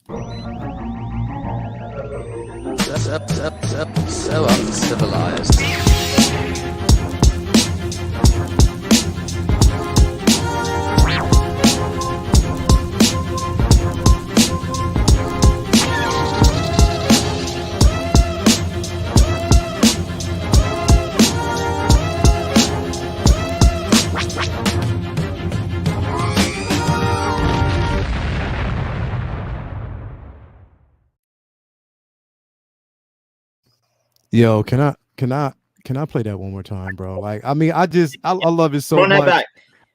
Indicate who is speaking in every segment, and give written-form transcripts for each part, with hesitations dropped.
Speaker 1: So uncivilized.
Speaker 2: Yo, can I play that one more time, bro? Like, I mean, I love it so
Speaker 3: Run that
Speaker 2: much.
Speaker 3: back.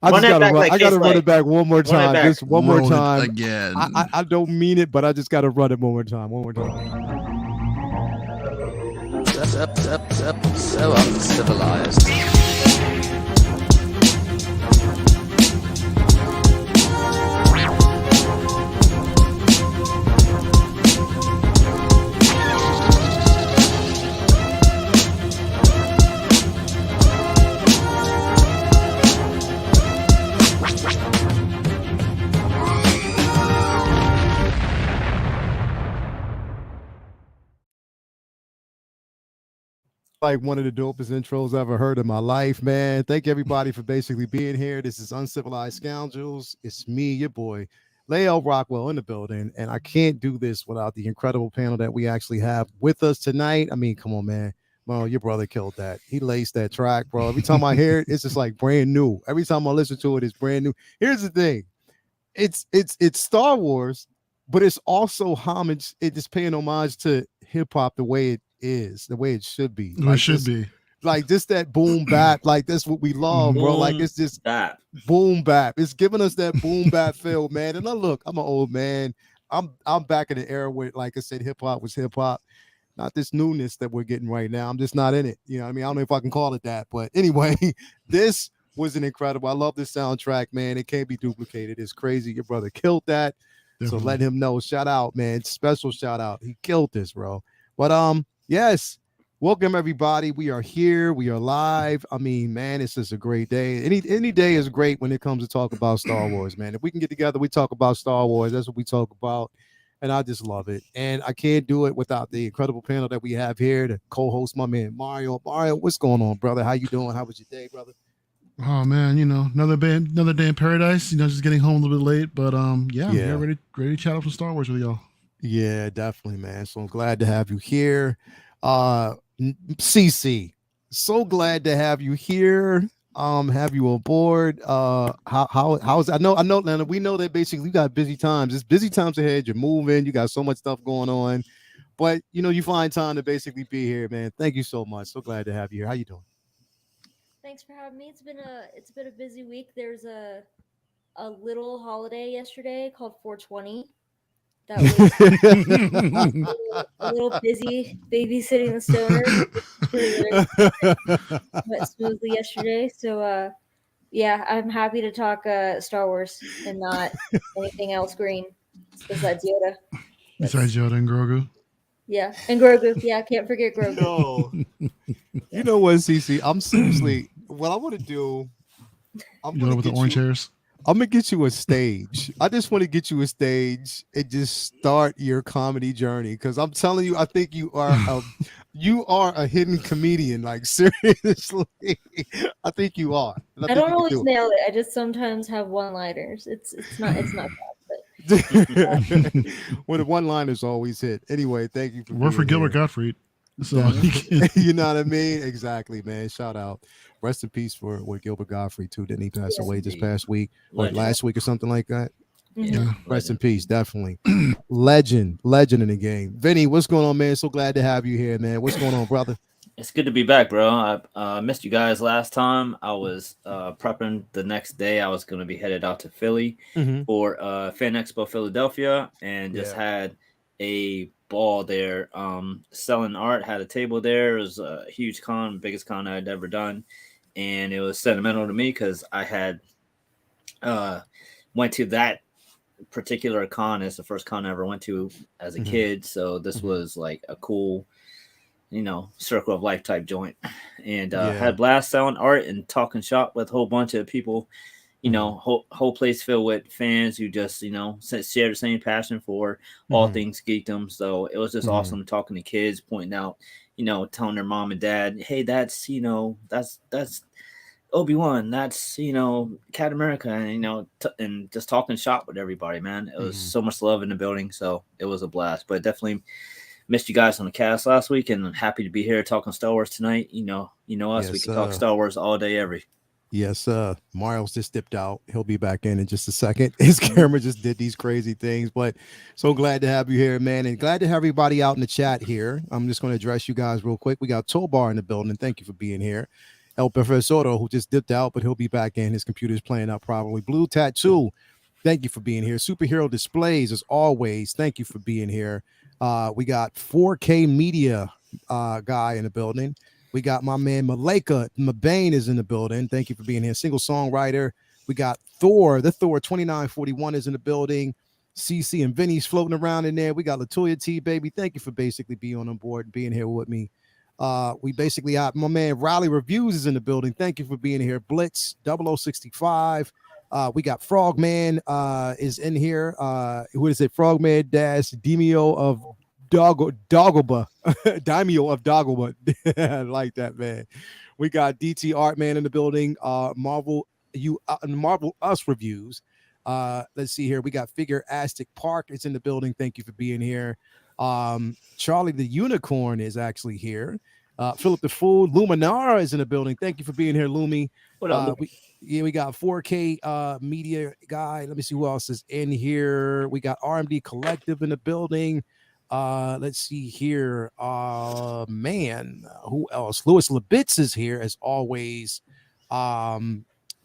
Speaker 2: I
Speaker 3: Run
Speaker 2: just
Speaker 3: that
Speaker 2: gotta
Speaker 3: back
Speaker 2: run.
Speaker 3: like
Speaker 2: I gotta run
Speaker 3: K-Slay.
Speaker 2: it back one more
Speaker 3: Run it
Speaker 2: time.
Speaker 3: back.
Speaker 2: Just one more
Speaker 4: Roll it
Speaker 2: time.
Speaker 4: again.
Speaker 2: I don't mean it, but I just gotta run it one more time. One more time.
Speaker 1: So uncivilized.
Speaker 2: Like one of the dopest intros I ever heard in my life, man. Thank everybody for basically being here. This is Uncivilized Scoundrels. It's me, your boy, Leo Rockwell in the building. And I can't do this without the incredible panel that we actually have with us tonight. I mean, come on, man. Well, your brother killed that. He laced that track, bro. Every time I hear it, it's just like brand new. Every time I listen to it, it's brand new. Here's the thing. It's Star Wars, but it's also homage. It's paying homage to hip hop the way it is, the way it should be.
Speaker 4: It should be.
Speaker 2: Like just that boom bap, like that's what we love, bro. Like it's just
Speaker 3: Bap.
Speaker 2: boom bap. It's giving us that boom bap feel, man. And look, I'm an old man. I'm back in the era where, like I said, hip hop was hip hop. Not this newness that we're getting right now. I'm just not in it. You know what I mean? I don't know if I can call it that. But anyway, this was an incredible. I love this soundtrack, man. It can't be duplicated. It's crazy. Your brother killed that.
Speaker 4: Definitely.
Speaker 2: So let him know. Shout out, man. Special shout out. He killed this, bro. But yes. Welcome everybody. We are here. We are live. I mean, man, it's just a great day. Any day is great when it comes to talk about Star Wars, man. If we can get together, we talk about Star Wars. That's what we talk about. And I just love it. And I can't do it without the incredible panel that we have here to co-host my man Mario. Mario, what's going on, brother? How you doing? How was your day, brother?
Speaker 4: Oh man, another day in paradise. Just getting home a little bit late, but yeah, ready to chat up some Star Wars with y'all.
Speaker 2: Yeah, definitely, man. So I'm glad to have you here. CC, so glad to have you here. Have you on board. How's I know Lana, we know that basically you got busy times. It's busy times ahead. You're moving, you got so much stuff going on, but you find time to basically be here, man. Thank you so much. So glad to have you here. How you doing?
Speaker 5: Thanks for having me. It's been a busy week. There's a little holiday yesterday called 420. That was a little busy babysitting the stoners. Went smoothly yesterday. So yeah, I'm happy to talk Star Wars and not anything else green besides Yoda.
Speaker 4: Besides Yoda and Grogu.
Speaker 5: Yeah, and Grogu. Yeah, can't forget Grogu.
Speaker 2: No. You know what, CC? I'm seriously what I want to do. I'm
Speaker 4: You know with the orange hairs.
Speaker 2: I'm gonna get you a stage. I just want to get you a stage and just start your comedy journey because I'm telling you, I think you are a hidden comedian. Like seriously, I think you are.
Speaker 5: I don't always nail it. I just sometimes have one-liners. It's not bad.
Speaker 2: Well, the one-liners always hit. Anyway, thank you for.
Speaker 4: We're for Gilbert Gottfried. So
Speaker 2: you know what I mean? Exactly, man. Shout out. Rest in peace for Gilbert Gottfried too. Didn't he pass away this past week or last week or something like that?
Speaker 4: Yeah.
Speaker 2: Rest in peace, definitely. Legend in the game. Vinny, what's going on, man? So glad to have you here, man. What's going on, brother?
Speaker 3: It's good to be back, bro. I missed you guys last time. I was prepping the next day. I was going to be headed out to Philly for Fan Expo Philadelphia and just had a ball there selling art. Had a table there. It was a huge con, biggest con I'd ever done. And it was sentimental to me because I had went to that particular con as the first con I ever went to as a kid. So this was like a cool, circle of life type joint. And had blast selling art and talking shop with a whole bunch of people you know, whole place filled with fans who just, you know, share the same passion for all things geekdom. So it was just awesome talking to kids, pointing out, you know, telling their mom and dad, hey, that's, you know, that's Obi-Wan, that's, you know, Cat America, and, you know, and just talking shop with everybody, man. It was so much love in the building, so it was a blast. But definitely missed you guys on the cast last week, and I'm happy to be here talking Star Wars tonight. You know us,
Speaker 2: Yes,
Speaker 3: we can talk Star Wars all day, every.
Speaker 2: Yes, Mario's just dipped out. He'll be back in just a second. His camera just did these crazy things, but so glad to have you here, man, and glad to have everybody out in the chat here. I'm just going to address you guys real quick. We got Tobar in the building. Thank you for being here. El Profesoro, who just dipped out, but he'll be back in. His computer's playing up probably. Blue Tattoo, thank you for being here. Superhero Displays, as always, thank you for being here. We got 4K Media guy in the building. We got my man Maleka Mabane is in the building. Thank you for being here. Single songwriter. We got Thor. The Thor 2941 is in the building. CC and Vinny's floating around in there. We got Latoya T, baby. Thank you for basically being on board and being here with me. We basically got my man Riley Reviews is in the building. Thank you for being here. Blitz 0065. We got Frogman is in here. Who is it? Frogman dash Demio of Doggleba. Daimyo of Doggleba. I like that, man. We got DT Artman in the building. Marvel Us Reviews. Let's see here. We got Figure Astic Park is in the building. Thank you for being here. Charlie the Unicorn is actually here. Philip the Fool. Luminara is in the building. Thank you for being here, Lumi.
Speaker 3: What up,
Speaker 2: we got 4K media guy. Let me see who else is in here. We got RMD Collective in the building. Let's see here. Man, who else? Louis Labitz is here as always.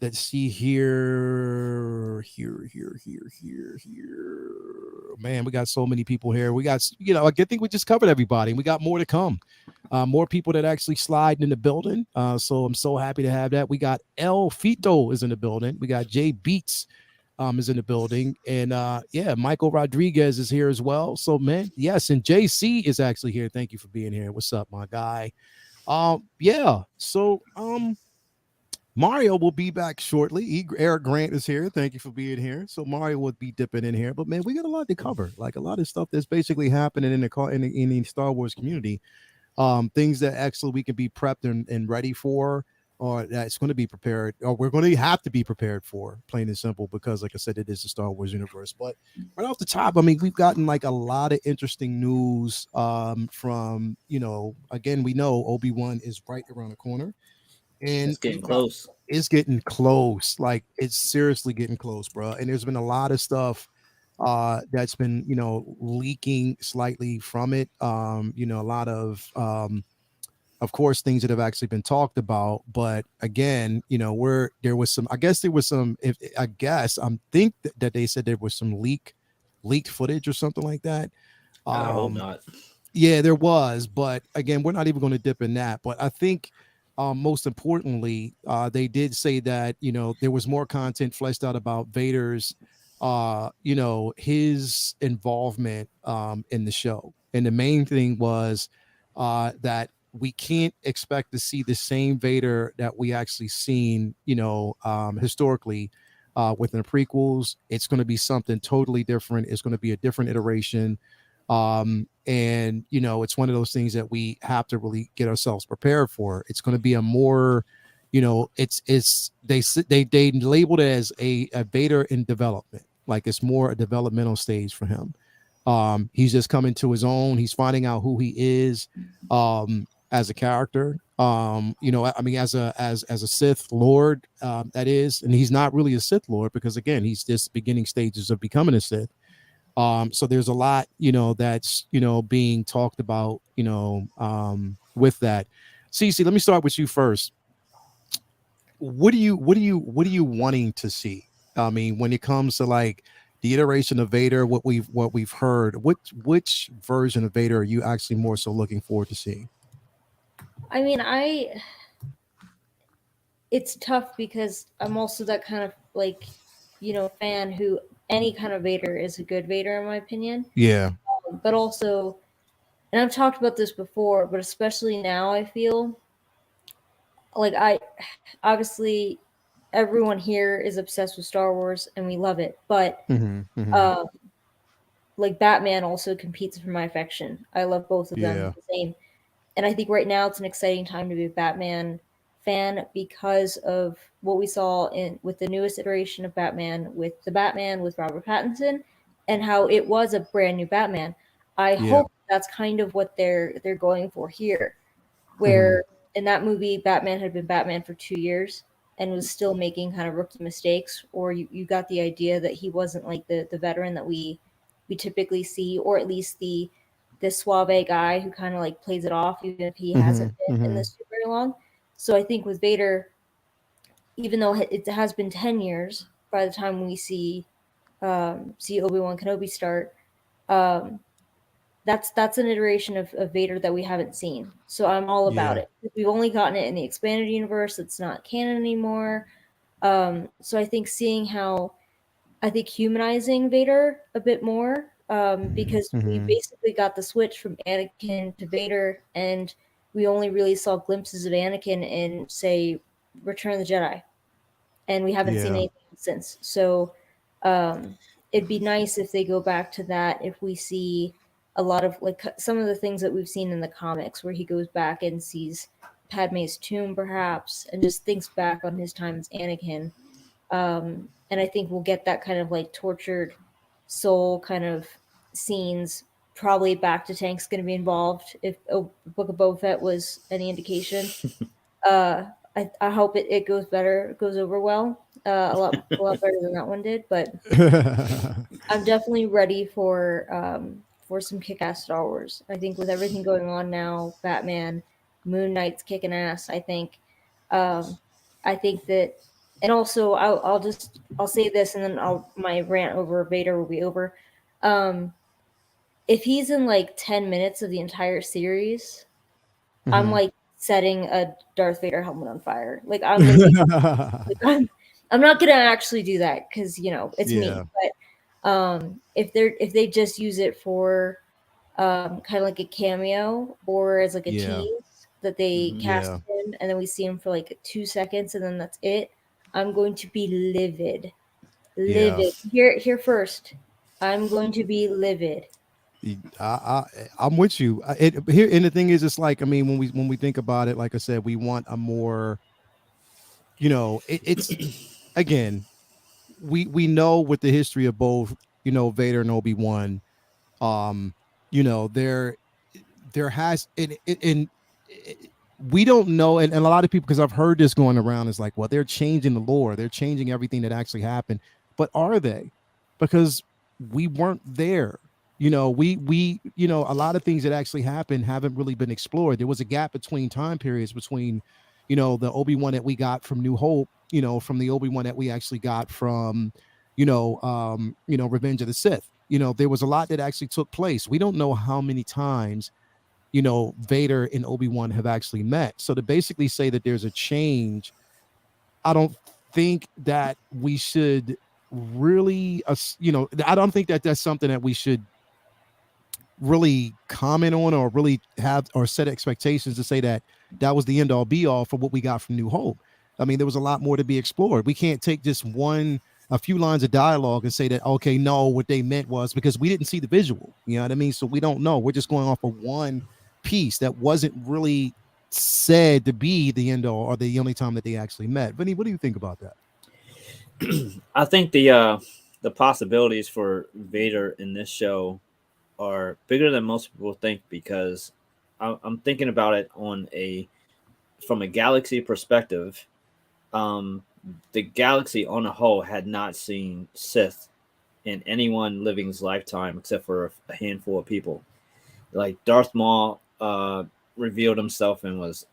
Speaker 2: Let's see here. Man, we got so many people here. We got, you know, I think we just covered everybody. We got more to come. More people that actually slide in the building. So I'm so happy to have that. We got El Fito is in the building. We got Jay Beats is in the building. And yeah, Michael Rodriguez is here as well. So, man, yes, and JC is actually here. Thank you for being here. What's up, my guy? Yeah, so Mario will be back shortly. Eric Grant is here. Thank you for being here. So Mario would be dipping in here. But man, we got a lot to cover. Like a lot of stuff that's basically happening in the Star Wars community. Things that actually we can be prepped and ready for, or that's going to be prepared, or we're going to have to be prepared for, plain and simple, because like I said, it is the Star Wars universe. But right off the top, I mean, we've gotten like a lot of interesting news from, you know, again, we know Obi-Wan is right around the corner. And
Speaker 3: it's getting close.
Speaker 2: It's getting close. Like it's seriously getting close, bro. And there's been a lot of stuff that's been, you know, leaking slightly from it. You know, a lot of course, things that have actually been talked about. But again, you know, there was some that they said there was some leaked footage or something like that.
Speaker 3: I hope not.
Speaker 2: Yeah, there was, but again, we're not even going to dip in that. But I think most importantly, they did say that, you know, there was more content fleshed out about Vader's, you know, his involvement in the show. And the main thing was that we can't expect to see the same Vader that we actually seen, you know, historically within the prequels. It's going to be something totally different. It's going to be a different iteration. And you know, it's one of those things that we have to really get ourselves prepared for. It's going to be a more, you know, they labeled it as a Vader in development. Like it's more a developmental stage for him. He's just coming to his own. He's finding out who he is as a character. You know, I mean, as a Sith Lord, that is, and he's not really a Sith Lord because again, he's just beginning stages of becoming a Sith. So there's a lot, you know, that's, you know, being talked about, you know, with that. Cece, let me start with you first. What are you wanting to see? I mean, when it comes to like the iteration of Vader, what we've heard, which version of Vader are you actually more so looking forward to seeing?
Speaker 5: I mean, it's tough because I'm also that kind of like, you know, fan who any kind of Vader is a good Vader in my opinion.
Speaker 2: Yeah.
Speaker 5: But also, and I've talked about this before, but especially now I feel like I obviously everyone here is obsessed with Star Wars and we love it, but like Batman also competes for my affection. I love both of them the same. And I think right now it's an exciting time to be a Batman fan because of what we saw with the newest iteration of Batman with Robert Pattinson and how it was a brand new Batman. I hope that's kind of what they're going for here, where in that movie Batman had been Batman for 2 years and was still making kind of rookie mistakes, or you got the idea that he wasn't like the veteran that we typically see, or at least the suave guy who kind of like plays it off, even if he hasn't been in this too very long. So I think with Vader, even though it has been 10 years by the time we see Obi-Wan Kenobi start, that's an iteration of Vader that we haven't seen. So I'm all about it. We've only gotten it in the expanded universe. It's not canon anymore. So I think humanizing Vader a bit more, because we basically got the switch from Anakin to Vader, and we only really saw glimpses of Anakin in, say, Return of the Jedi, and we haven't seen anything since. So it'd be nice if they go back to that, if we see a lot of like some of the things that we've seen in the comics where he goes back and sees Padme's tomb perhaps and just thinks back on his time as Anakin. And I think we'll get that kind of like tortured soul kind of scenes. Probably Back to Tank's going to be involved if Book of Boba Fett was any indication. I hope it goes over well, a lot better than that one did. But I'm definitely ready for some kick-ass Star Wars. I think with everything going on now, Batman, Moon Knight's kicking ass. I think that, and also I'll say this, and then my rant over Vader will be over. If he's in like 10 minutes of the entire series, I'm like setting a Darth Vader helmet on fire. Like I'm not gonna actually do that because it's me. But if they just use it for kind of like a cameo or as like a tease that they cast him and then we see him for like 2 seconds and then that's it, I'm going to be livid. Here first. I'm going to be livid.
Speaker 2: I'm with you. Here, and the thing is, it's like, I mean, when we think about it, like I said, we want a more, it's again, we know with the history of both, Vader and Obi-Wan, there has and we don't know, and a lot of people, because I've heard this going around, is like, well, they're changing the lore, they're changing everything that actually happened, but are they? Because we weren't there. We a lot of things that actually happened haven't really been explored. There was a gap between time periods between, the Obi-Wan that we got from New Hope, from the Obi-Wan that we actually got from, Revenge of the Sith. There was a lot that actually took place. We don't know how many times, Vader and Obi-Wan have actually met. So to basically say that there's a change, I don't think that we should really, I don't think that that's something that we should really comment on or really have or set expectations to say that that was the end all be all for what we got from New Hope. I mean, there was a lot more to be explored. We can't take just a few lines of dialogue and say that, okay, no, what they meant was, because we didn't see the visual, you know what I mean? So we don't know. We're just going off of one piece that wasn't really said to be the end all or the only time that they actually met. Vinny, what do you think about that?
Speaker 3: I think the possibilities for Vader in this show are bigger than most people think, because I'm thinking about it from a galaxy perspective. The galaxy on a whole had not seen Sith in anyone living's lifetime except for a handful of people. Like Darth Maul revealed himself and was,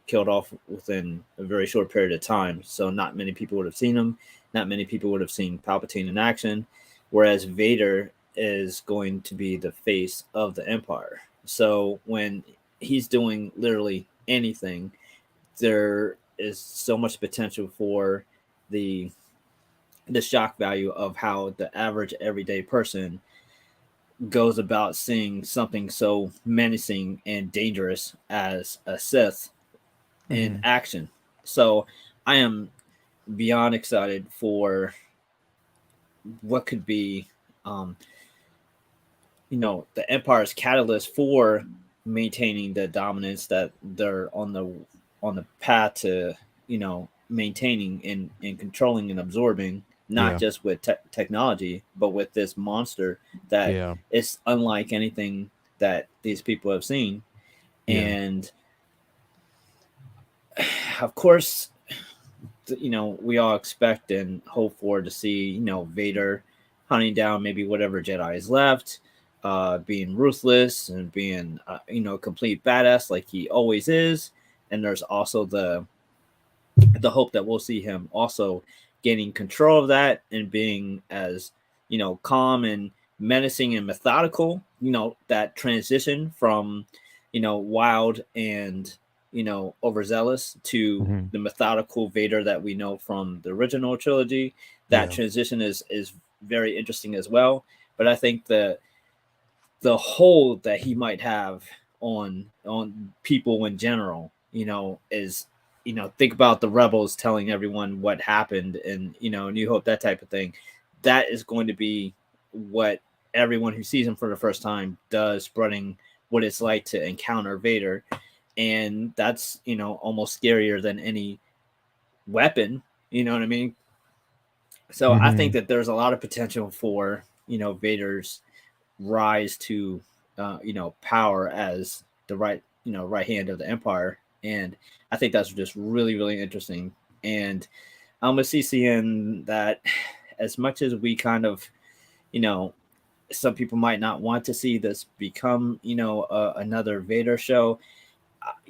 Speaker 3: killed off within a very short period of time. So not many people would have seen him. Not many people would have seen Palpatine in action. Whereas Vader is going to be the face of the Empire. So when he's doing literally anything, there is so much potential for the shock value of how the average everyday person goes about seeing something so menacing and dangerous as a Sith in action. So I am beyond excited for what could be, the Empire's catalyst for maintaining the dominance that they're on the path to, maintaining and controlling and absorbing, not just with technology, but with this monster that is unlike anything that these people have seen. And of course, we all expect and hope for to see, Vader hunting down maybe whatever Jedi is left, being ruthless and being, a complete badass like he always is. And there's also the hope that we'll see him also gaining control of that and being as, calm and menacing and methodical, that transition from, wild and, overzealous to the methodical Vader that we know from the original trilogy. That transition is very interesting as well. But I think the hold that he might have on people in general, is, think about the rebels telling everyone what happened and, New Hope, that type of thing. That is going to be what everyone who sees him for the first time does, spreading what it's like to encounter Vader. And that's, almost scarier than any weapon, you know what I mean? So I think that there's a lot of potential for, Vader's rise to, power as the right hand of the Empire. And I think that's just really, really interesting. And I'm with CC in that as much as we kind of, some people might not want to see this become, another Vader show.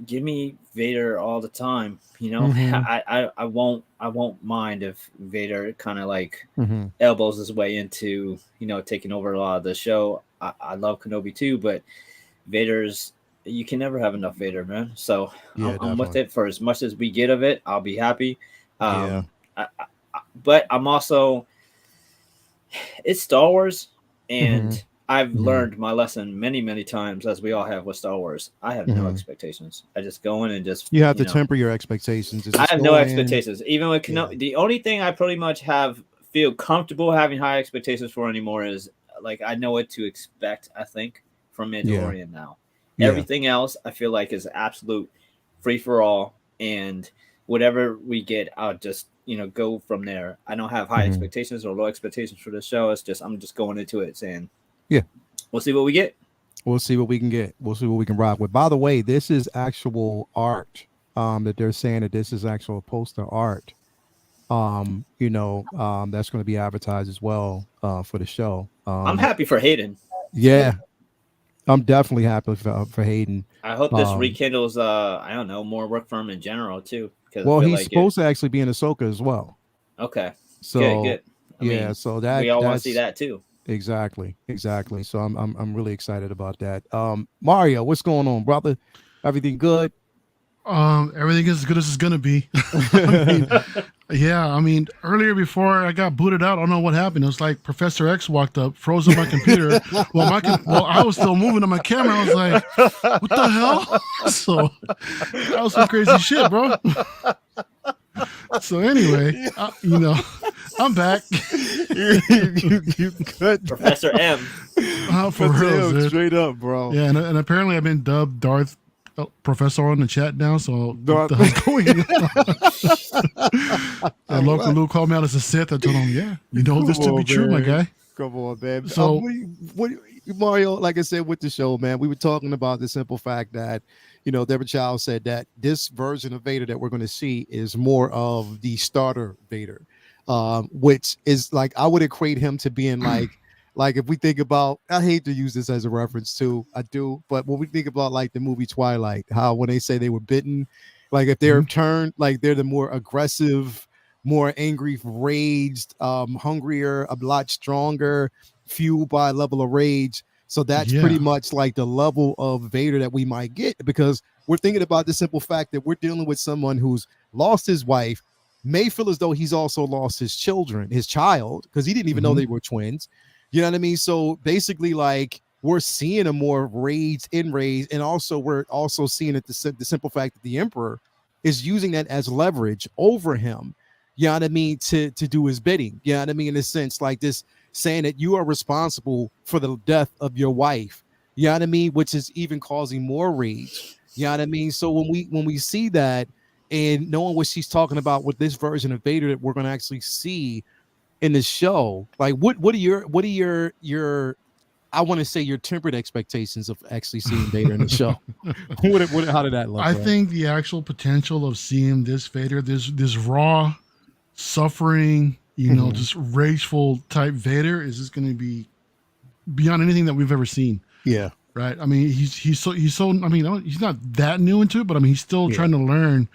Speaker 3: Give me Vader all the time. I won't mind if Vader kind of like elbows his way into, taking over a lot of the show. I love Kenobi too, but you can never have enough Vader, man. So I'm with it for as much as we get of it. I'll be happy. But I'm also, it's Star Wars, and I've learned my lesson many, many times, as we all have with Star Wars. I have no expectations. I just go in and just...
Speaker 2: You have to temper your expectations.
Speaker 3: I have no expectations. Even with Kenobi, the only thing I pretty much feel comfortable having high expectations for anymore is, like, I know what to expect, I think, from Mandalorian now. Everything else, I feel like, is absolute free-for-all, and whatever we get, I'll just, go from there. I don't have high expectations or low expectations for this show. It's just, I'm just going into it saying... we'll see what we get.
Speaker 2: We'll see what we can get. We'll see what we can rock with. By the way, this is actual art that they're saying that this is actual poster art. That's going to be advertised as well for the show.
Speaker 3: I'm happy for Hayden.
Speaker 2: Yeah, I'm definitely happy for Hayden.
Speaker 3: I hope this rekindles, more work for him in general too.
Speaker 2: Well, he's supposed to actually be in Ahsoka as well.
Speaker 3: Okay.
Speaker 2: So
Speaker 3: good.
Speaker 2: So that
Speaker 3: we all want to see that too.
Speaker 2: Exactly. So I'm really excited about that. Mario, what's going on, brother? Everything good?
Speaker 4: Everything is as good as it's gonna be. I mean, earlier before I got booted out, I don't know what happened. It was like Professor X walked up, froze up my computer. While I was still moving on my camera, I was like, "What the hell?" So that was some crazy shit, bro. So anyway, I'm back.
Speaker 2: you good,
Speaker 3: Professor M.
Speaker 4: For real, dude.
Speaker 2: Straight up, bro.
Speaker 4: Yeah, and apparently I've been dubbed Darth Professor on the chat now. So what the hell's going on? And Local Lou called me out as a Sith. I told him, this to be true, my guy.
Speaker 2: Come on, man.
Speaker 4: So
Speaker 2: Mario, like I said with the show, man, we were talking about the simple fact that, Deborah Child said that this version of Vader that we're going to see is more of the starter Vader, which is like, I would equate him to being like if we think about, I hate to use this as a reference too, I do, but when we think about like the movie Twilight, how when they say they were bitten, like if they're turned, like they're the more aggressive, more angry, raged, hungrier, a lot stronger, fueled by a level of rage. So that's pretty much like the level of Vader that we might get, because we're thinking about the simple fact that we're dealing with someone who's lost his wife, may feel as though he's also lost his child, because he didn't even know they were twins. You know what I mean? So basically, like, we're seeing a more rage, and also we're also seeing it the simple fact that the Emperor is using that as leverage over him. you know what I mean, to do his bidding. You know what I mean? In a sense, like this saying that you are responsible for the death of your wife. You know what I mean? Which is even causing more rage. You know what I mean? So when we see that and knowing what she's talking about with this version of Vader that we're going to actually see in the show, like what are your I want to say your tempered expectations of actually seeing Vader in the show? How did that look?
Speaker 4: I
Speaker 2: bro?
Speaker 4: think the actual potential of seeing this Vader, this raw, suffering, just rageful type Vader is just going to be beyond anything that we've ever seen.
Speaker 2: Yeah.
Speaker 4: Right. I mean, he's so. I mean, he's not that new into it, but I mean, he's still trying to learn,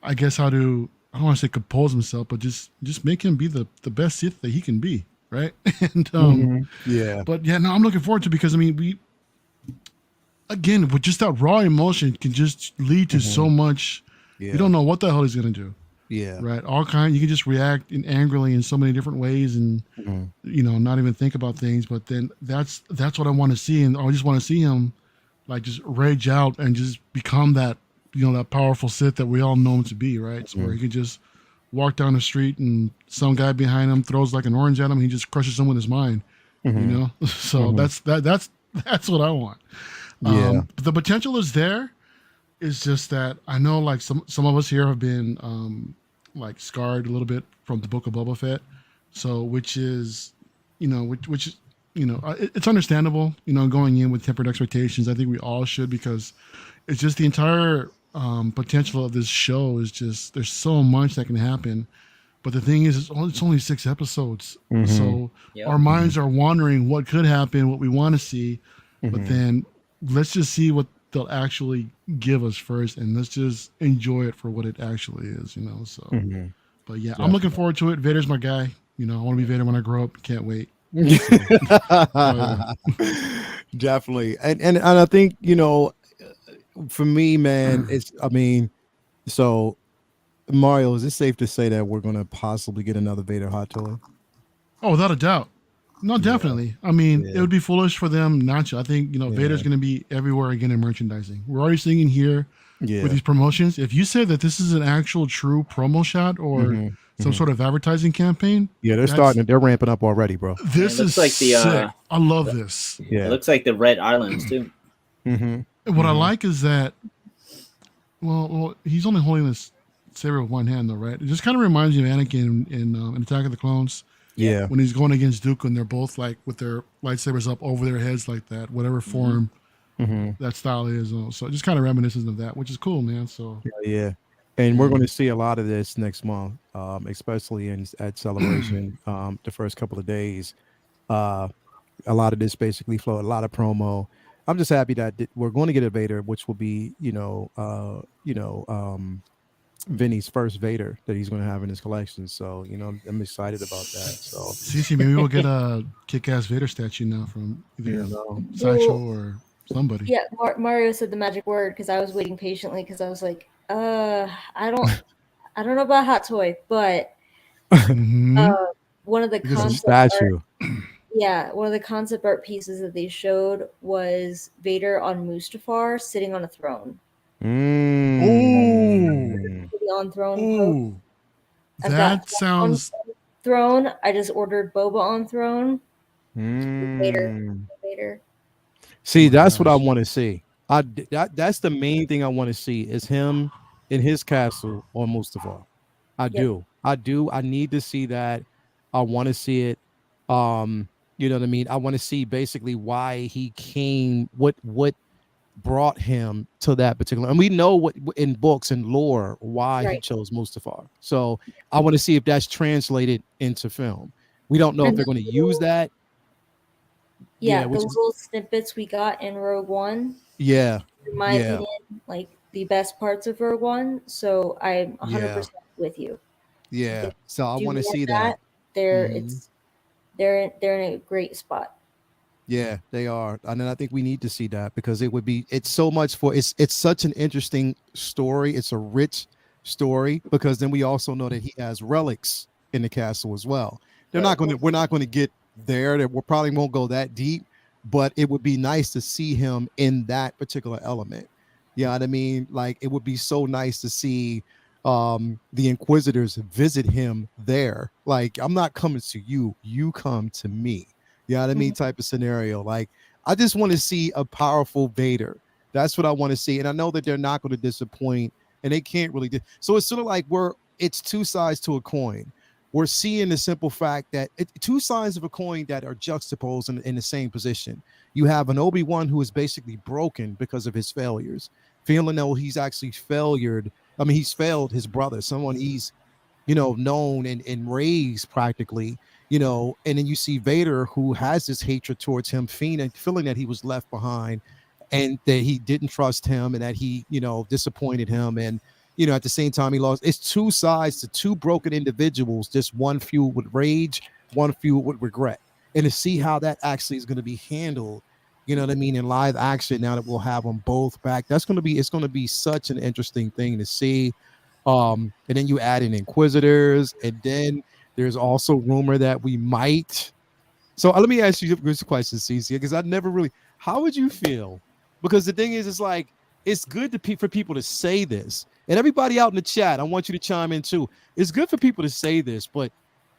Speaker 4: I guess, how to. I don't want to say compose himself, but just make him be the best Sith that he can be. Right. And
Speaker 2: yeah.
Speaker 4: But yeah, no, I'm looking forward to it because I mean, we again with just that raw emotion can just lead to so much.
Speaker 2: Yeah.
Speaker 4: You don't know what the hell he's gonna do.
Speaker 2: Yeah.
Speaker 4: Right. All kind. You can just react angrily in so many different ways, and not even think about things. But then that's what I want to see, and I just want to see him like just rage out and just become that that powerful Sith that we all know him to be. Right. So where he can just walk down the street and some guy behind him throws like an orange at him, he just crushes him with his mind. So that's what I want. The potential is there. It's just that I know like some of us here have been like scarred a little bit from the Book of Boba Fett. So which is it's understandable, going in with tempered expectations. I think we all should, because it's just the entire potential of this show is just, there's so much that can happen. But the thing is, it's only 6 episodes. So our minds are wondering what could happen, what we want to see. But then let's just see what they'll actually give us first, and let's just enjoy it for what it actually is, so. But yeah, I'm looking forward to it. Vader's my guy. I want to be Vader when I grow up. Can't wait.
Speaker 2: Definitely. And I think, for me, man, so Mario, is it safe to say that we're going to possibly get another Vader hot toy?
Speaker 4: Oh, without a doubt. No, definitely. I mean, it would be foolish for them not to. I think, Vader's going to be everywhere again in merchandising. We're already seeing it here with these promotions. If you say that this is an actual true promo shot or some sort of advertising campaign.
Speaker 2: Yeah, they're ramping up already, bro.
Speaker 4: This is like sick. I love this.
Speaker 3: Yeah. It looks like the Red Islands too.
Speaker 4: What I like is that, well, he's only holding this saber with one hand though, right? It just kind of reminds me of Anakin in Attack of the Clones.
Speaker 2: Yeah.
Speaker 4: When he's going against Dooku and they're both like with their lightsabers up over their heads like that, whatever form that style is. So it just kind of reminiscent of that, which is cool, man. So
Speaker 2: yeah. And we're going to see a lot of this next month, especially at Celebration, the first couple of days. A lot of this basically flowed, a lot of promo. I'm just happy that we're going to get a Vader, which will be, Vinny's first Vader that he's going to have in his collection. So, I'm excited about that. So,
Speaker 4: CC, maybe we'll get a kick-ass Vader statue now from either Sideshow or somebody.
Speaker 5: Yeah, Mario said the magic word because I was waiting patiently because I was like, I don't know about hot toy, but one of the one of the concept art pieces that they showed was Vader on Mustafar sitting on a throne. On throne.
Speaker 4: Ooh, that sounds
Speaker 5: throne. I just ordered Boba on throne. Vader.
Speaker 2: See, that's what I want to see. That's the main thing I want to see is him in his castle on Mustafar. I do. I need to see that. I want to see it. You know what I mean? I want to see basically why he came, what brought him to that particular, and we know what in books and lore why he chose Mustafar. So I want to see if that's translated into film. We don't know if they're going to use that.
Speaker 5: The little snippets we got in Rogue One.
Speaker 2: Yeah.
Speaker 5: In my opinion, like the best parts of Rogue One. So I'm 100% with you.
Speaker 2: Yeah. So I want to see that.
Speaker 5: They're in a great spot.
Speaker 2: Yeah, they are. And then I think we need to see that because it's so much it's such an interesting story. It's a rich story because then we also know that he has relics in the castle as well. We're not going to get there. That we probably won't go that deep, but it would be nice to see him in that particular element. You know what I mean? Like it would be so nice to see the Inquisitors visit him there. Like, I'm not coming to you, you come to me. You know what I mean? Type of scenario. Like, I just want to see a powerful Vader. That's what I want to see. And I know that they're not going to disappoint, and they can't really so it's sort of like it's two sides to a coin. We're seeing the simple fact that two sides of a coin that are juxtaposed in the same position. You have an Obi-Wan who is basically broken because of his failures, feeling though he's actually he's failed his brother, someone he's, known and raised practically, and then you see Vader, who has this hatred towards him, feeling that he was left behind and that he didn't trust him and that he, disappointed him. And, at the same time he lost. It's two sides to two broken individuals, just one fueled with rage, one fueled with regret. And to see how that actually is going to be handled, you know what I mean, in live action, now that we'll have them both back, it's going to be such an interesting thing to see. And then you add in Inquisitors, and then there's also rumor that we might. So let me ask you this question, Cece, because I never really. How would you feel? Because the thing is, it's like it's good for people to say this, and everybody out in the chat, I want you to chime in too. It's good for people to say this, but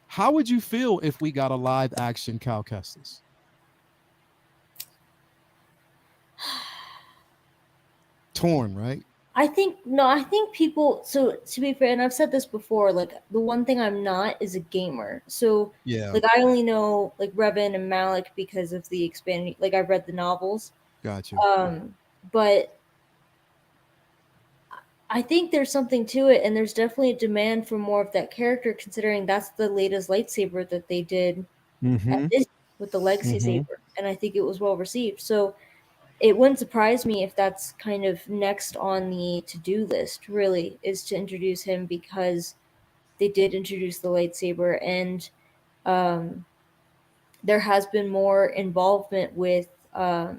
Speaker 2: how would you feel if we got a live action Cal Kestis? Torn, right?
Speaker 5: I think people, so to be fair, and I've said this before, like the one thing I'm not is a gamer. So
Speaker 2: yeah,
Speaker 5: like I only know like Revan and Malik because of the expanded, like I've read the novels.
Speaker 2: Gotcha.
Speaker 5: But I think there's something to it, and there's definitely a demand for more of that character, considering that's the latest lightsaber that they did at Disney with the Legacy Saber, and I think it was well received. So it wouldn't surprise me if that's kind of next on the to-do list, really, is to introduce him, because they did introduce the lightsaber, and there has been more involvement with the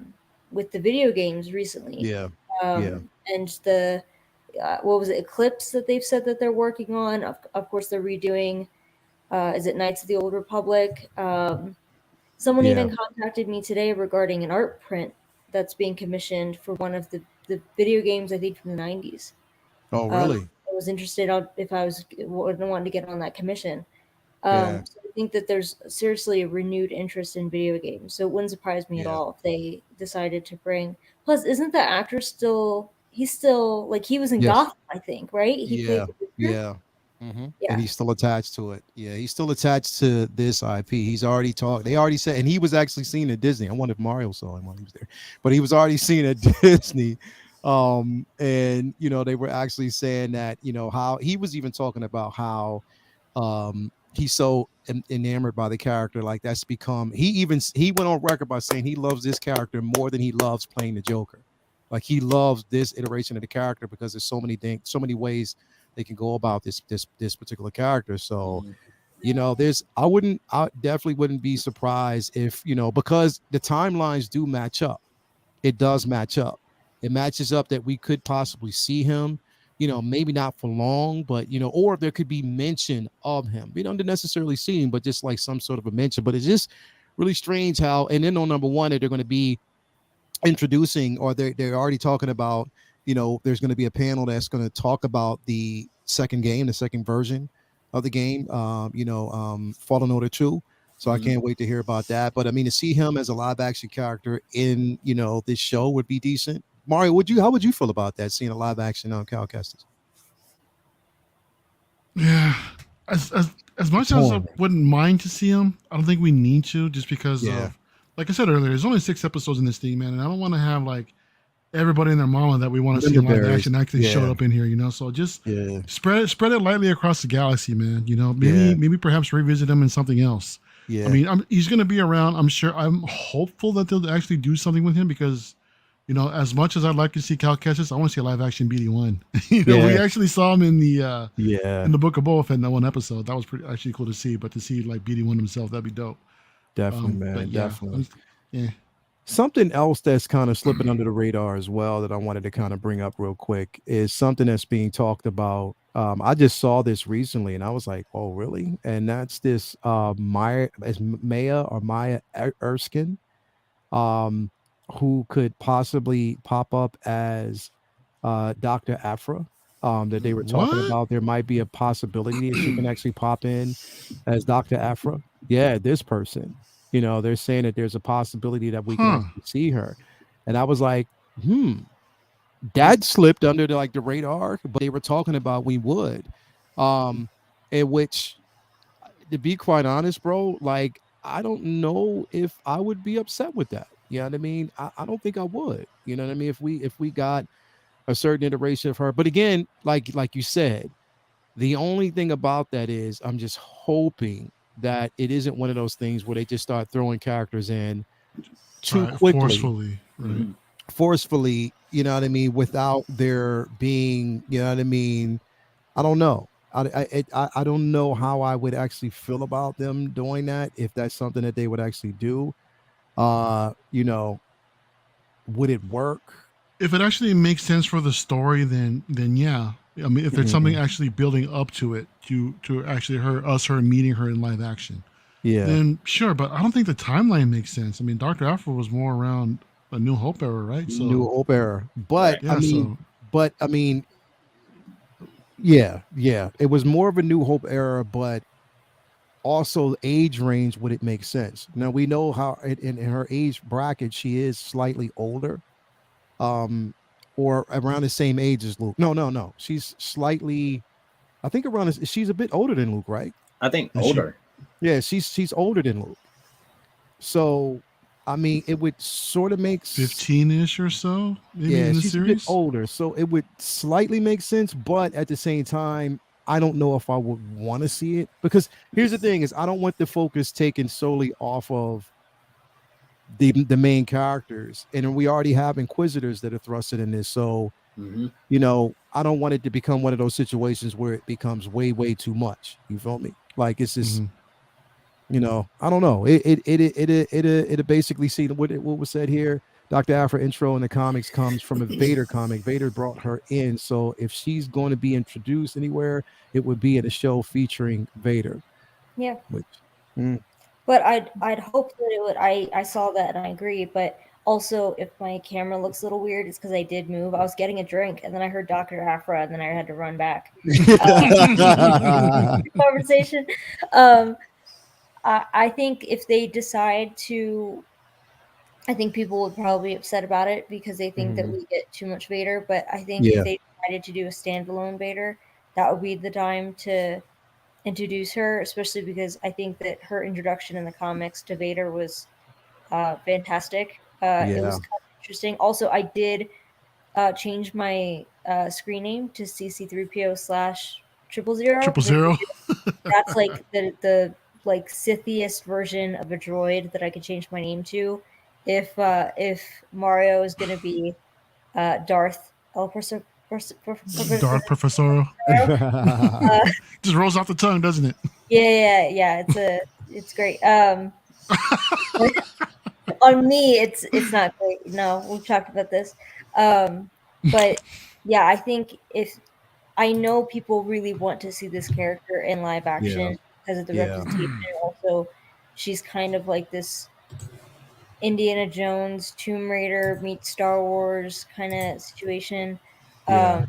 Speaker 5: video games recently.
Speaker 2: Yeah.
Speaker 5: And the what was it, Eclipse, that they've said that they're working on. Of course, they're redoing. Is it Knights of the Old Republic? Someone even contacted me today regarding an art print that's being commissioned for one of the video games, I think from the 90s.
Speaker 2: Oh, really?
Speaker 5: I was interested if I was wanting to get on that commission. So I think that there's seriously a renewed interest in video games. So it wouldn't surprise me at all if they decided to bring. Plus, isn't the actor still? He's still, like, he was in Gotham, I think, right? He played the
Speaker 2: yeah. And he's still attached to it. Yeah, he's still attached to this IP. He's already talked. They already said, and he was actually seen at Disney. I wonder if Mario saw him while he was there, but he was already seen at Disney. And they were actually saying that, how he was even talking about how he's so enamored by the character. Like, that's become, he went on record by saying he loves this character more than he loves playing the Joker. Like, he loves this iteration of the character because there's so many ways they can go about this particular character. So, I definitely wouldn't be surprised if, because the timelines do match up. It does match up. It matches up that we could possibly see him, maybe not for long, but, or there could be mention of him. We don't necessarily see him, but just like some sort of a mention. But it's just really strange how, and then on number one, that they're going to be introducing, or they're already talking about, there's going to be a panel that's going to talk about the second version of the game, Fallen Order 2. So I can't wait to hear about that. But I mean, to see him as a live action character in, this show would be decent. Mario, how would you feel about that, seeing a live action on Cal Kestis?
Speaker 4: Yeah, as much as I wouldn't mind to see him, I don't think we need to, just because of, like I said earlier, there's only 6 episodes in this thing, man, and I don't want to have like everybody and their mama that we want to see in live action actually showed up in here, So just spread it lightly across the galaxy, man. Maybe perhaps revisit him in something else. Yeah, I mean, he's going to be around. I'm sure. I'm hopeful that they'll actually do something with him, because, as much as I'd like to see Cal Kestis, I want to see a live action BD1. We actually saw him in the Book of Boba Fett in that one episode. That was pretty actually cool to see. But to see like BD1 himself, that'd be dope.
Speaker 2: Definitely, man. Definitely.
Speaker 4: Yeah.
Speaker 2: Something else that's kind of slipping under the radar as well that I wanted to kind of bring up real quick is something that's being talked about. I just saw this recently and I was like, oh, really? And that's this Maya Erskine, who could possibly pop up as Dr. Aphra that they were talking about. There might be a possibility that she can actually pop in as Dr. Aphra. Yeah, this person. They're saying that there's a possibility that we can actually see her. And I was like, that slipped under the radar, but they were talking about we would. In which, to be quite honest, bro, I don't know if I would be upset with that. You know what I mean? I don't think I would. You know what I mean? If we got a certain iteration of her. But again, like you said, the only thing about that is I'm just hoping that it isn't one of those things where they just start throwing characters in too quickly, forcefully, you know what I mean, without there being, you know what I mean. I don't know. I don't know how I would actually feel about them doing that, if that's something that they would actually do. Would it work?
Speaker 4: If it actually makes sense for the story, then yeah. I mean, if there's something actually building up to it, to actually her meeting her in live action, then sure. But I don't think the timeline makes sense. I mean, Dr. Aphra was more around a New Hope era, right? So
Speaker 2: New Hope era, but
Speaker 4: yeah,
Speaker 2: I mean, yeah, it was more of a New Hope era, but also age range, would it make sense? Now we know how in her age bracket she is slightly older, or around the same age as Luke. No, she's slightly, I think she's a bit older than Luke, right?
Speaker 3: I think older.
Speaker 2: She's older than Luke. So I mean, it would sort of make
Speaker 4: 15-ish or so. Maybe in the
Speaker 2: she's
Speaker 4: series.
Speaker 2: a bit older, so it would slightly make sense. But at the same time, I don't know if I would want to see it, because here's the thing: is I don't want the focus taken solely off of the main characters, and we already have Inquisitors that are thrusted in this. So I don't want it to become one of those situations where it becomes way too much. You feel me? Like it's just. I don't know. It basically see what was said here. Dr. Aphra intro in the comics comes from a Vader comic. Vader brought her in, so if she's going to be introduced anywhere, it would be at a show featuring Vader.
Speaker 5: Yeah. But I'd hope that it would. I saw that and I agree. But also, if my camera looks a little weird, it's because I did move. I was getting a drink and then I heard Dr. Aphra and then I had to run back. Conversation. I think if they decide to, I think people would probably be upset about it because they think that we get too much Vader. But I think if they decided to do a standalone Vader, that would be the time to introduce her, especially because I think that her introduction in the comics to Vader was fantastic. It was kind of interesting. Also, I did change my screen name to CC3PO/000. That's like the like Sithiest version of a droid that I could change my name to. If Mario is going to be Darth Professor.
Speaker 4: Darth Professor. Just rolls off the tongue, doesn't it?
Speaker 5: Yeah. It's great. On me, it's not great. No, we've talked about this. But yeah, I think I know people really want to see this character in live action because of the reputation. Also, she's kind of like this Indiana Jones, Tomb Raider meets Star Wars kind of situation. I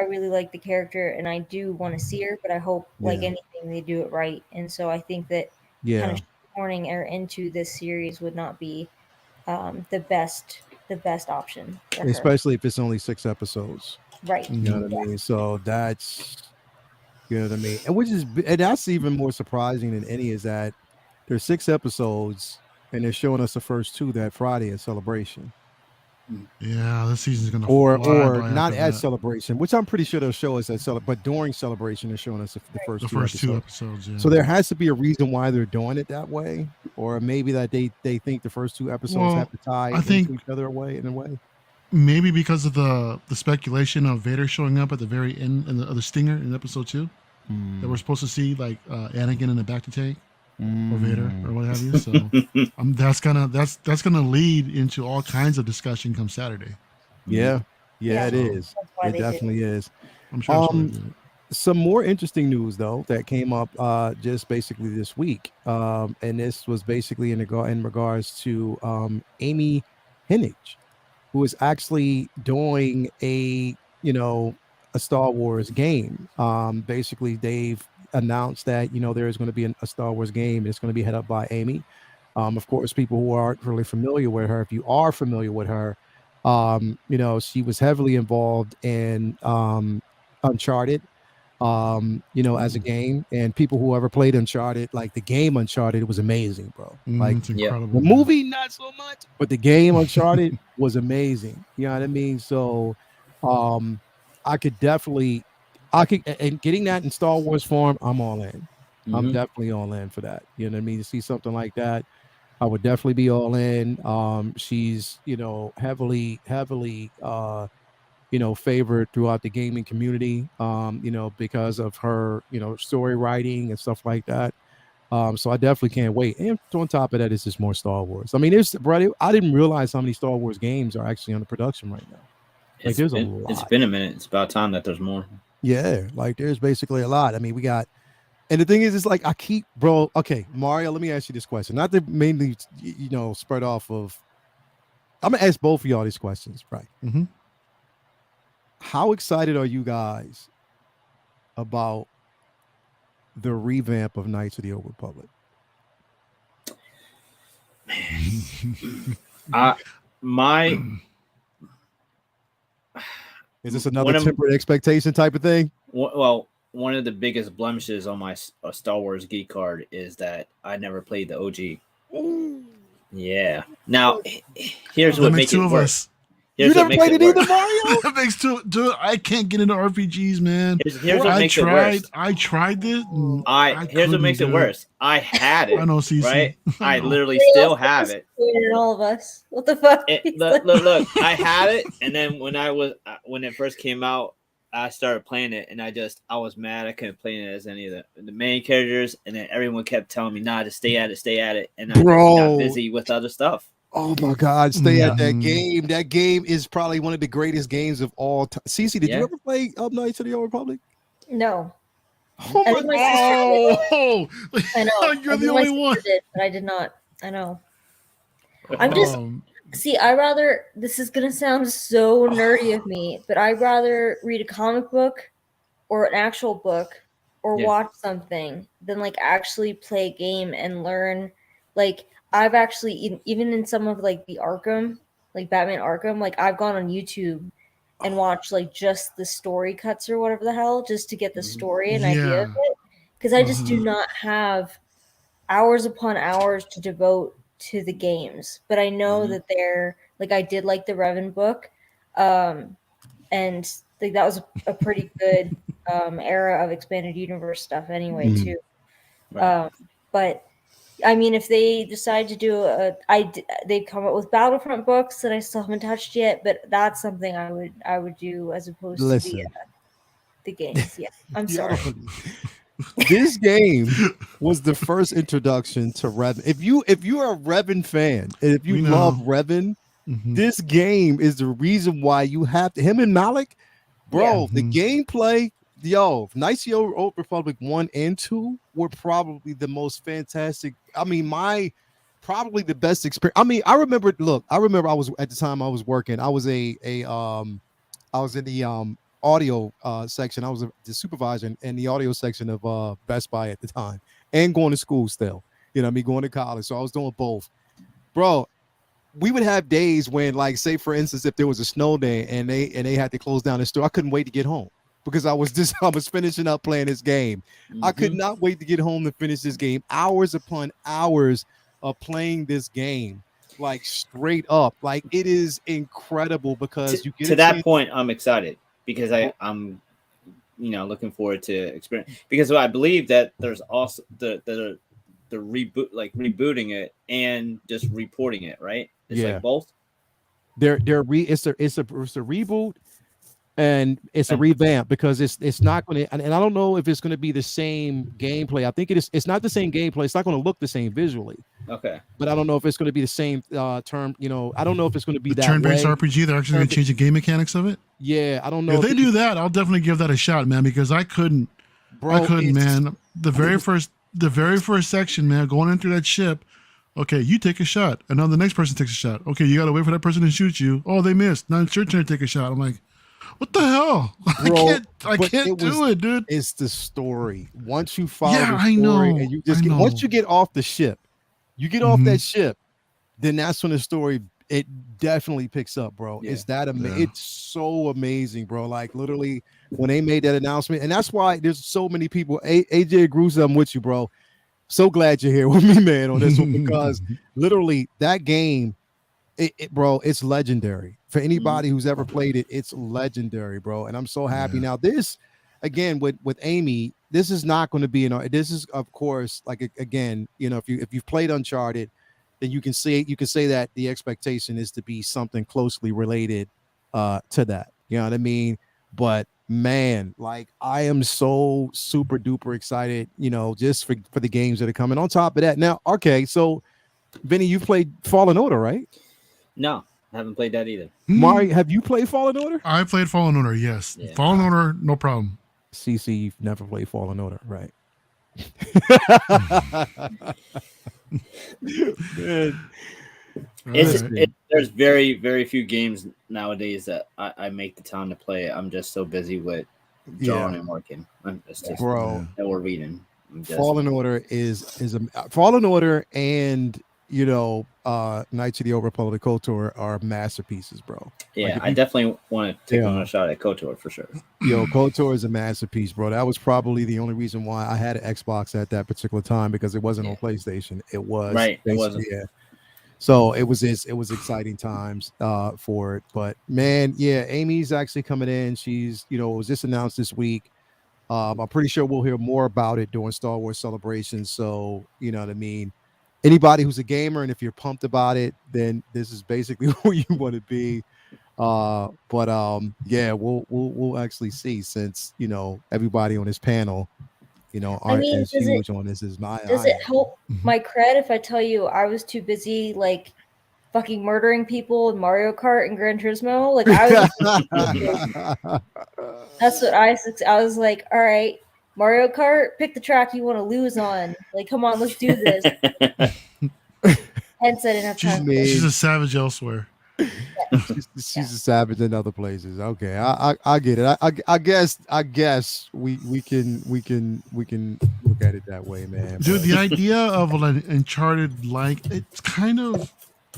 Speaker 5: really like the character and I do want to see her, but I hope like anything they do it right. And so I think that kind of shoehorning her into this series would not be the best option for her.
Speaker 2: Especially if it's only 6 episodes.
Speaker 5: Right.
Speaker 2: You know what I mean? So that's, you know what I mean? And that's even more surprising than any, is that there's 6 episodes and they're showing us the first 2 that Friday at Celebration.
Speaker 4: Yeah, this season's gonna
Speaker 2: or not at Celebration, which I'm pretty sure they'll show us at but during Celebration they're showing us the first 2 episodes. So there has to be a reason why they're doing it that way, or maybe that they think the first 2 episodes have to tie into each other in a way.
Speaker 4: Maybe because of the speculation of Vader showing up at the very end and the stinger in episode 2 that we're supposed to see, like Anakin in the back to tank. Or Vader or what have you. So that's gonna lead into all kinds of discussion come Saturday.
Speaker 2: Yeah, it is. It definitely is.
Speaker 4: I'm sure.
Speaker 2: Some more interesting news though that came up just basically this week, and this was basically in regards to Amy Hennig, who is actually doing a a Star Wars game. Basically, they've announced that there is going to be a Star Wars game. It's going to be headed up by Amy. Of course, people who aren't really familiar with her, if you are familiar with her, she was heavily involved in Uncharted, as a game. And people who ever played Uncharted, like the game Uncharted, it was amazing, bro. Like
Speaker 4: It's incredible.
Speaker 2: the movie, not so much, but the game Uncharted was amazing. You know what I mean? So I could and getting that in Star Wars form, I'm all in. I'm definitely all in for that. You know what I mean? To see something like that, I would definitely be all in. She's, heavily, favored throughout the gaming community, because of her, story writing and stuff like that. So I definitely can't wait. And on top of that, it's just more Star Wars. I mean, I didn't realize how many Star Wars games are actually under production right now. Like, there's a lot.
Speaker 3: It's been a minute. It's about time that there's more.
Speaker 2: Yeah, like there's basically a lot. I mean, we got, and the thing is, it's like okay, Mario, let me ask you this question. Not to mainly, spread off of, I'm gonna ask both of y'all these questions, right?
Speaker 4: Mm-hmm.
Speaker 2: How excited are you guys about the revamp of Knights of the Old Republic? Is this another tempered expectation type of thing?
Speaker 3: Well, one of the biggest blemishes on my Star Wars geek card is that I never played the OG. Yeah. Now, here's what makes it worse.
Speaker 2: You never played it either, Mario?
Speaker 4: That makes dude, I can't get into RPGs, man.
Speaker 3: Here's what makes it worse.
Speaker 4: I tried this.
Speaker 3: Here's what makes it worse. I had it.
Speaker 4: I know, CC.
Speaker 3: Right? I literally still have it.
Speaker 5: All of us. What the fuck?
Speaker 3: Look. I had it, and then when it first came out, I started playing it, and I was mad I couldn't play it as any of the main characters, and then everyone kept telling me, "Nah, just stay at it," and I got busy with other stuff.
Speaker 2: Oh my God, stay at that game. That game is probably one of the greatest games of all time. Cece, did you ever play Knights of the Old Republic?
Speaker 5: No.
Speaker 2: Oh my God.
Speaker 5: I know.
Speaker 4: You're the only one.
Speaker 5: Did, but I did not. I know. I'm just this is going to sound so nerdy of me, but I'd rather read a comic book or an actual book or watch something than like actually play a game and learn. Like, I've actually, even in some of like the Arkham, like Batman Arkham, like I've gone on YouTube and watched like just the story cuts or whatever the hell, just to get the story and idea of it. Because I just do not have hours upon hours to devote to the games. But I know that they're, like, I did like the Revan book. And like that was a pretty good era of expanded universe stuff anyway, too. Right. But I mean, if they decide to do they've come up with Battlefront books that I still haven't touched yet, but that's something I would do as opposed to the games. Yeah, I'm sorry.
Speaker 2: This game was the first introduction to Revan. If you are a Revan fan and if you love Revan, this game is the reason why you have to. Him and Malik, bro. The gameplay. Knights of the Old Republic 1 and 2 were probably the most fantastic. I mean, probably the best experience. I mean, I remember I was at the time I was working. I was I was in the audio section. I was the supervisor in the audio section of Best Buy at the time, and going to school still. You know, me going to college, so I was doing both, bro. We would have days when, like, say for instance, if there was a snow day and they had to close down the store, I couldn't wait to get home. Because I was finishing up playing this game. I could not wait to get home to finish this game. Hours upon hours of playing this game, like straight up. Like, it is incredible because you get
Speaker 3: to that point. I'm excited because I'm looking forward to experience, because I believe that there's also the reboot, like rebooting it and just reporting it, right? It's like both.
Speaker 2: It's a reboot. And it's a revamp because it's not going to, and I don't know if it's going to be the same gameplay. I think it's not the same gameplay. It's not going to look the same visually.
Speaker 3: Okay.
Speaker 2: But I don't know if it's going to be the same term. I don't know if it's going to be that
Speaker 4: turn-based
Speaker 2: way.
Speaker 4: RPG. They're actually going to change the game mechanics of it.
Speaker 2: Yeah, I don't know.
Speaker 4: If they do that, I'll definitely give that a shot, man. Because I couldn't, man. The very first section, man, going into that ship. Okay, you take a shot, and now the next person takes a shot. Okay, you got to wait for that person to shoot you. Oh, they missed. Now it's your turn to take a shot. I'm like, What the hell?
Speaker 2: Bro,
Speaker 4: I
Speaker 2: but
Speaker 4: can't do it, dude.
Speaker 2: It's the story. Once you follow
Speaker 4: Yeah,
Speaker 2: the
Speaker 4: I
Speaker 2: story
Speaker 4: know.
Speaker 2: and you just get once you get off the ship, you get off that ship, then that's when the story it definitely picks up, bro.
Speaker 3: Yeah.
Speaker 2: It's that it's so amazing, bro. Like literally when they made that announcement, and that's why there's so many people. AJ agrees, I'm with you, bro. So glad you're here with me, man, on this one because literally that game, bro, it's legendary for anybody who's ever played it. It's legendary, bro, and I'm so happy. Now this, again, with Amy, this is not going to be this is of course like again, you know, if you've played Uncharted, then you can say that the expectation is to be something closely related to that. You know what I mean? But man, like I am so super duper excited, you know, just for the games that are coming. On top of that, now, okay, so Vinny, you've played Fallen Order, right?
Speaker 3: No, I haven't played that either.
Speaker 2: Mari, have you played Fallen Order?
Speaker 4: I played Fallen Order, yes.
Speaker 3: Yeah.
Speaker 4: Fallen Order, no problem.
Speaker 2: CC, you've never played Fallen Order, right?
Speaker 3: There's very, very few games nowadays that I make the time to play. I'm just so busy with drawing and working. It's just,
Speaker 2: bro,
Speaker 3: or reading.
Speaker 2: Fallen Order is a Fallen Order, and you know, Knights of the Old Republic KOTOR are masterpieces, bro.
Speaker 3: Yeah,
Speaker 2: like
Speaker 3: I definitely want to take another shot at KOTOR for sure.
Speaker 2: Yo, KOTOR is a masterpiece, bro. That was probably the only reason why I had an Xbox at that particular time, because it wasn't on PlayStation. It was
Speaker 3: right. It wasn't.
Speaker 2: Yeah. So it was exciting times for it. But man, yeah, Amy's actually coming in. She's, you know, it was just announced this week. I'm pretty sure we'll hear more about it during Star Wars Celebration. So, you know what I mean? Anybody who's a gamer, and if you're pumped about it, then this is basically where you want to be. Yeah, we'll actually see, since, you know, everybody on this panel, you know, aren't as huge on this as my.
Speaker 5: Does it help my cred if I tell you I was too busy like fucking murdering people in Mario Kart and Gran Turismo? Like I was. That's what I was like. All right, Mario Kart, pick the track you want to lose on. Like, come on, let's do this. Hence, I didn't have time.
Speaker 4: She's a savage elsewhere.
Speaker 2: She's a savage in other places. Okay, I get it. I guess we can look at it that way, man.
Speaker 4: Dude, the idea of an Uncharted, like, it's kind of,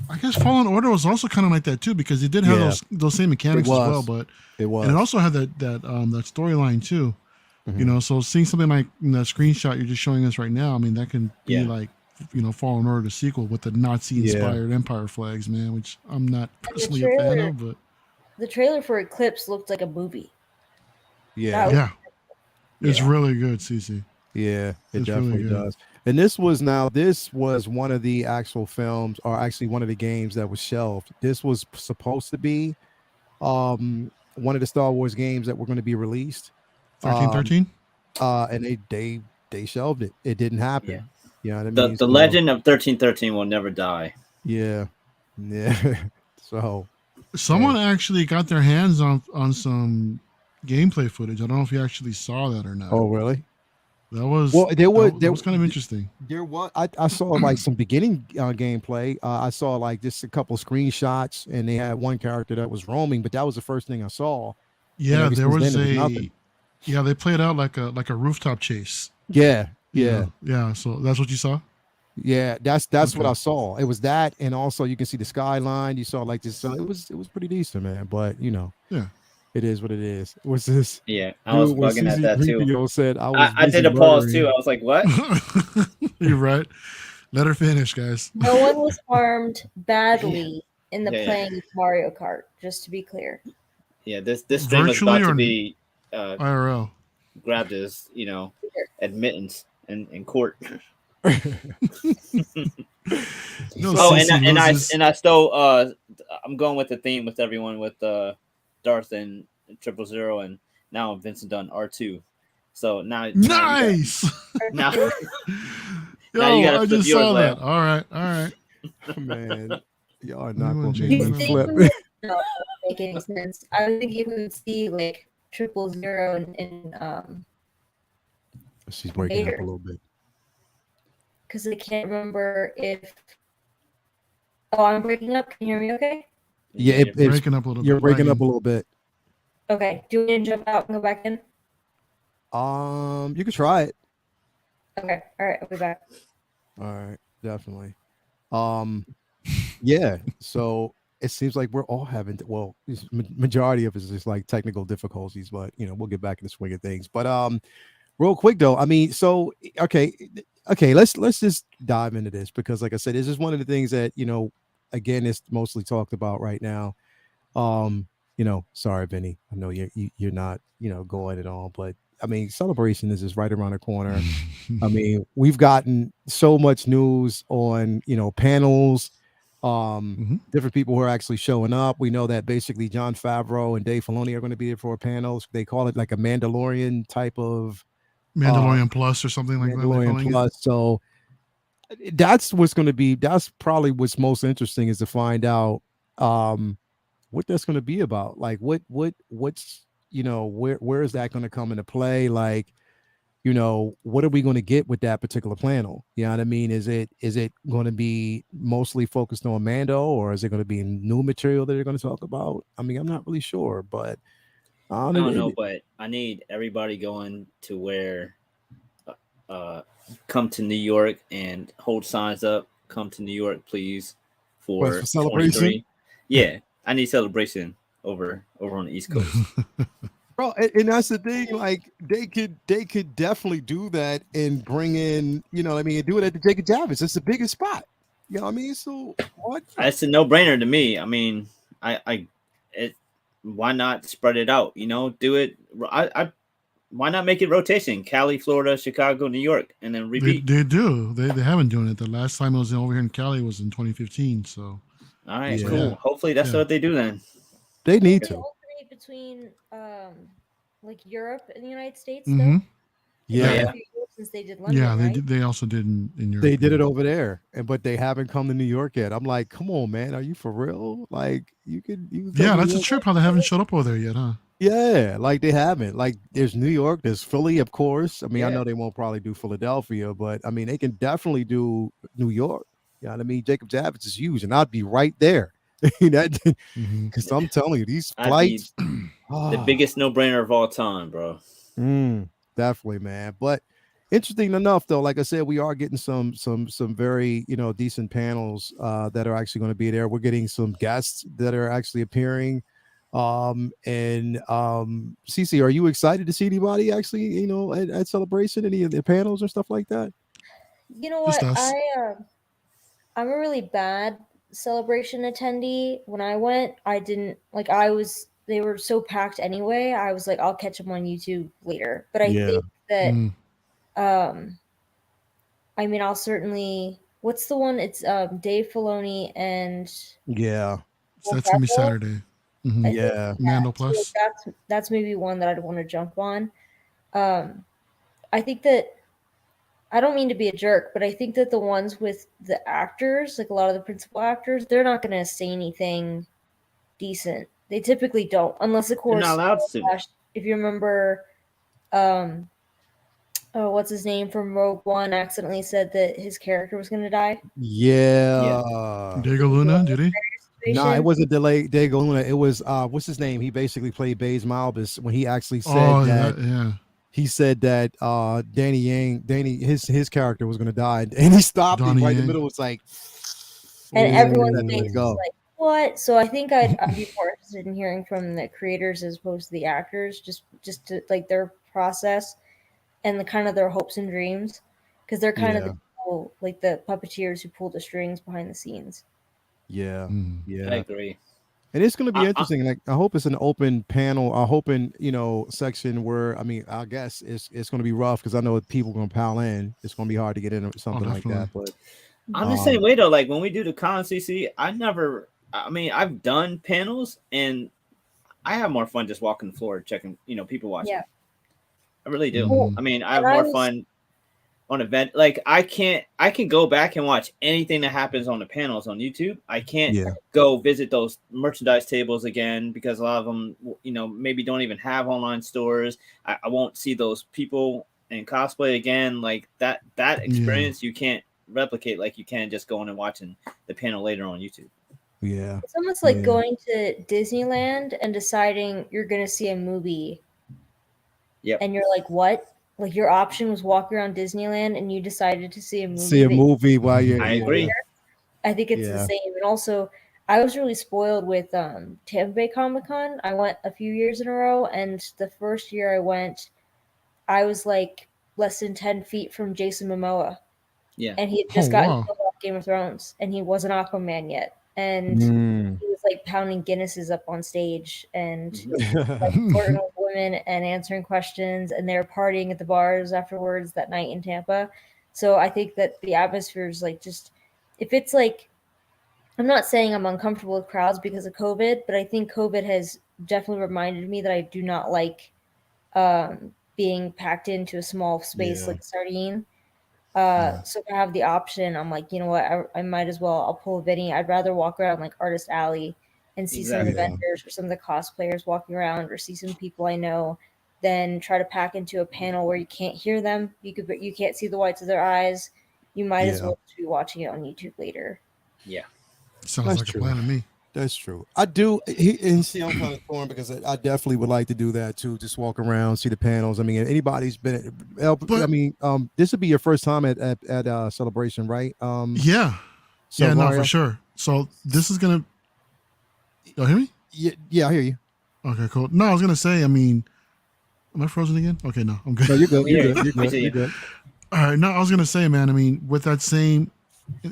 Speaker 4: I guess Fallen Order was also kind of like that too, because it did have those same mechanics as well, but
Speaker 2: it was,
Speaker 4: and it also had that storyline too. You know, so seeing something like the screenshot you're just showing us right now, I mean, that can be like, you know, Fallen Order, the sequel with the Nazi-inspired Empire flags, man, which I'm not personally a fan of, but
Speaker 5: the trailer for Eclipse looked like a movie.
Speaker 2: Yeah,
Speaker 4: it's really good, Cece.
Speaker 2: Yeah, it definitely really does. And this was one of the actual films, or actually one of the games that was shelved. This was supposed to be one of the Star Wars games that were going to be released.
Speaker 4: 1313?
Speaker 2: And they shelved it. It didn't happen.
Speaker 3: Yeah.
Speaker 2: You know what I mean?
Speaker 3: The legend of 1313 will never die.
Speaker 2: Yeah. So
Speaker 4: someone actually got their hands on some gameplay footage. I don't know if you actually saw that or not.
Speaker 2: Oh, really?
Speaker 4: That was
Speaker 2: that
Speaker 4: was kind of interesting.
Speaker 2: There was I saw like some beginning gameplay. I saw like just a couple of screenshots, and they had one character that was roaming, but that was the first thing I saw.
Speaker 4: Yeah, there was they played out like a rooftop chase.
Speaker 2: Yeah.
Speaker 4: So that's what you saw?
Speaker 2: Yeah, that's what I saw. It was that, and also you can see the skyline. You saw like this. So it was pretty decent, man. But you know, it is what it is. What's this?
Speaker 3: Yeah, I was bugging at that too.
Speaker 2: Said
Speaker 3: I did a pause too. I was like, what?
Speaker 4: You're right. Let her finish, guys.
Speaker 5: No one was harmed badly in the playing of Mario Kart, just to be clear.
Speaker 3: Yeah, this stream was about to be
Speaker 4: IRL.
Speaker 3: Grabbed as, you know, admittance in court. I still I'm going with the theme with everyone with Darth and 000, and now Vincent Dunn R2. So now
Speaker 4: nice.
Speaker 3: Now
Speaker 4: you gotta I just saw that. All right.
Speaker 2: Man, y'all are not going to make me flip.
Speaker 5: No, make any sense. I was thinking we would see like 000 and
Speaker 2: she's breaking
Speaker 5: Vader.
Speaker 2: up a little bit.
Speaker 5: Because I can't remember if. Oh, I'm breaking up. Can you hear me okay?
Speaker 2: Yeah,
Speaker 4: breaking up a little bit.
Speaker 2: You're breaking up a little bit.
Speaker 5: Okay. Do you want me to jump out and go back in?
Speaker 2: You could try it.
Speaker 5: Okay. All right. I'll be back.
Speaker 2: All right, definitely. Yeah. So it seems like we're all having majority of it is just like technical difficulties, but we'll get back in the swing of things. But real quick though, I mean, so okay, let's just dive into this because, like I said, this is one of the things that again, it's mostly talked about right now. Sorry, Vinny, I know you're not going at all, but I mean, Celebration is just right around the corner. I mean, we've gotten so much news on panels, different people who are actually showing up. We know that basically Jon Favreau and Dave Filoni are going to be there for panels. They call it like a Mandalorian type of
Speaker 4: Mandalorian Plus or something like that.
Speaker 2: Mandalorian Plus. So that's that's probably what's most interesting is to find out what that's going to be about. Like what's where is that going to come into play? Like, what are we going to get with that particular panel? You know what I mean? Is it going to be mostly focused on Mando, or is it going to be new material that they're going to talk about? I mean, I'm not really sure, but
Speaker 3: I don't know. But I need everybody going to where, come to New York and hold signs up. Come to New York, please, for
Speaker 2: celebration.
Speaker 3: Yeah, I need celebration over on the East Coast.
Speaker 2: Bro, and that's the thing. Like they could definitely do that and bring in, do it at the Jacob Javits. It's the biggest spot. You know what I mean? So what?
Speaker 3: It's a no-brainer to me. I mean, why not spread it out? Do it. Why not make it rotation? Cali, Florida, Chicago, New York, and then repeat.
Speaker 4: They do. They haven't done it. The last time I was over here in Cali was in 2015. So.
Speaker 3: All right, cool. Hopefully that's what they do then.
Speaker 2: They need to.
Speaker 5: Between like Europe and the United States,
Speaker 4: mm-hmm.
Speaker 5: Yeah. Since they did London, right?
Speaker 4: They also did in Europe.
Speaker 2: They did it over there, but they haven't come to New York yet. I'm like, come on, man, are you for real? Like, you could.
Speaker 4: That's a trip. How they haven't showed up over there yet, huh?
Speaker 2: Yeah, like they haven't. Like, there's New York, there's Philly, of course. I mean, I know they won't probably do Philadelphia, but I mean, they can definitely do New York. You know what I mean? Jacob Javits is huge, and I'd be right there. Because I'm telling you, these flights,
Speaker 3: the biggest no-brainer of all time, bro.
Speaker 2: Definitely, man. But interesting enough, though, like I said, we are getting some very decent panels that are actually going to be there. We're getting some guests that are actually appearing. And Cece, are you excited to see anybody actually at Celebration, any of the panels or stuff like that?
Speaker 5: You know what, I'm a really bad Celebration attendee. When I went, I didn't like. They were so packed anyway. I was like, I'll catch them on YouTube later. But I think that, I mean, I'll certainly. What's the one? It's Dave Filoni and
Speaker 4: So that's gonna be Saturday.
Speaker 2: Mm-hmm.
Speaker 4: Mando Plus.
Speaker 5: So that's maybe one that I'd want to jump on. I think that. I don't mean to be a jerk, but I think that the ones with the actors, like a lot of the principal actors, they're not going to say anything decent. They typically don't, unless, of course,
Speaker 3: they're not allowed to.
Speaker 5: If you remember, what's his name from Rogue One accidentally said that his character was going to die.
Speaker 2: Yeah.
Speaker 4: Diego Luna, did he?
Speaker 2: Nah, it wasn't Diego Luna. It was what's his name? He basically played Baze Malbus when he actually said that. He said that Danny, his character was going to die, and he stopped him right in the middle. It's like,
Speaker 5: and everyone's face was like, "What?" So I think I'd be more interested in hearing from the creators as opposed to the actors, just to like their process and the kind of their hopes and dreams, because they're kind of the people, like the puppeteers who pull the strings behind the scenes.
Speaker 2: Yeah,
Speaker 3: I agree.
Speaker 2: And it's going to be interesting. Like, I hope it's an open panel, a open, section where, I mean, I guess it's going to be rough because I know people are going to pile in. It's going to be hard to get in or something like that. But
Speaker 3: I'm the same way though. Like when we do the con CC, I've done panels and I have more fun just walking the floor, checking, people watching. Yeah, I really do.
Speaker 2: Mm-hmm.
Speaker 3: I mean, I have more fun on event. Like I can go back and watch anything that happens on the panels on YouTube. I can't go visit those merchandise tables again because a lot of them, maybe don't even have online stores. I won't see those people in cosplay again. Like that experience you can't replicate like you can just going and watching the panel later on YouTube.
Speaker 2: Yeah.
Speaker 5: It's almost like
Speaker 2: Yeah.
Speaker 5: going to Disneyland and deciding you're going to see a movie.
Speaker 3: Yep.
Speaker 5: And you're like, what? Like your option was walk around Disneyland and you decided to see a movie.
Speaker 2: See a movie while you're.
Speaker 3: I agree.
Speaker 5: I think it's the same. And also, I was really spoiled with Tampa Bay Comic-Con. I went a few years in a row, and the first year I went, I was like less than 10 feet from Jason Momoa.
Speaker 3: Yeah.
Speaker 5: And he had just gotten killed off Game of Thrones, and he wasn't Aquaman yet. And he was like pounding Guinnesses up on stage and like flirting with women and answering questions, and they were partying at the bars afterwards that night in Tampa. So I think that the atmosphere is like just, if it's like, I'm not saying I'm uncomfortable with crowds because of COVID, but I think COVID has definitely reminded me that I do not like being packed into a small space like a sardine. So if I have the option, I'm like, you know what, I might as well. I'll pull a Vinny. I'd rather walk around like Artist Alley and see some of the vendors or some of the cosplayers walking around, or see some people I know, than try to pack into a panel where you can't hear them. You can't see the whites of their eyes. You might as well be watching it on YouTube later.
Speaker 3: Yeah.
Speaker 4: Sounds like a plan to me.
Speaker 2: That's true. I do. And see, I'm kind of torn because I definitely would like to do that too. Just walk around, see the panels. I mean, if anybody's been. This would be your first time at Celebration, right?
Speaker 4: Yeah.
Speaker 2: So
Speaker 4: yeah,
Speaker 2: Mario,
Speaker 4: no, for sure. So this is gonna. You hear me?
Speaker 2: Yeah, I hear you.
Speaker 4: Okay, cool. No, I was gonna say. I mean, am I frozen again? Okay, no, I'm good.
Speaker 2: No, you're good. You're good.
Speaker 4: All right. No, I was gonna say, man. I mean, with that same.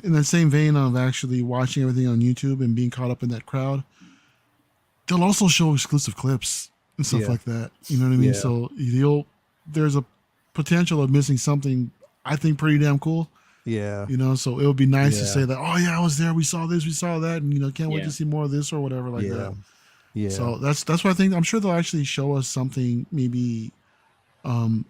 Speaker 4: In that same vein of actually watching everything on YouTube and being caught up in that crowd, they'll also show exclusive clips and stuff like that. You know what I mean? So there's a potential of missing something I think pretty damn cool.
Speaker 2: Yeah.
Speaker 4: You know, so it would be nice to say that, oh yeah, I was there, we saw this, we saw that, and can't wait to see more of this or whatever like that.
Speaker 2: Yeah.
Speaker 4: So that's what I think. I'm sure they'll actually show us something maybe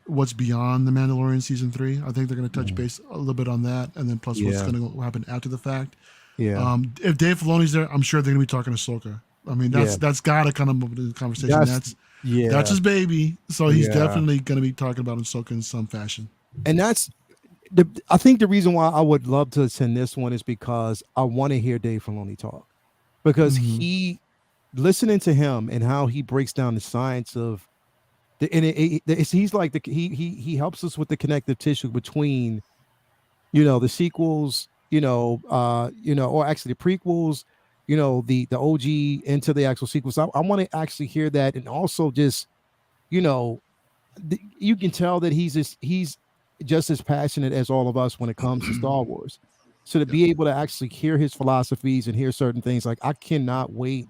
Speaker 4: what's beyond the Mandalorian season 3. I think they're going to touch base a little bit on that, and then plus what's going to happen after the fact.
Speaker 2: Yeah.
Speaker 4: If Dave Filoni's there, I'm sure they're going to be talking to Ahsoka. I mean, that's got to kind of move into the conversation. That's his baby, so he's definitely going to be talking about Ahsoka in some fashion.
Speaker 2: And I think the reason why I would love to send this one is because I want to hear Dave Filoni talk, because listening to him and how he breaks down the science of. He's like he helps us with the connective tissue between, the sequels, or actually the prequels, the OG into the actual sequels. I want to actually hear that, and also just, you can tell that he's just as passionate as all of us when it comes to Star Wars. So to be able to actually hear his philosophies and hear certain things, like I cannot wait,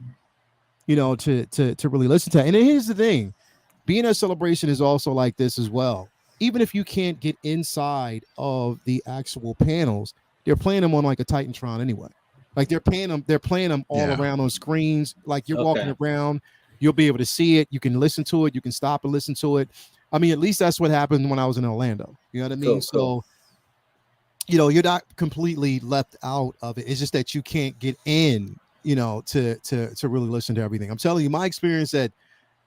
Speaker 2: to really listen to it. And here's the thing. Being a Celebration is also like this as well. Even if you can't get inside of the actual panels, they're playing them on like a Titantron anyway. Like they're playing them all around on screens. Like you're walking around, you'll be able to see it. You can listen to it. You can stop and listen to it. I mean, at least that's what happened when I was in Orlando. You know what I mean?
Speaker 3: Cool.
Speaker 2: So, you're not completely left out of it. It's just that you can't get in, to really listen to everything. I'm telling you, my experience at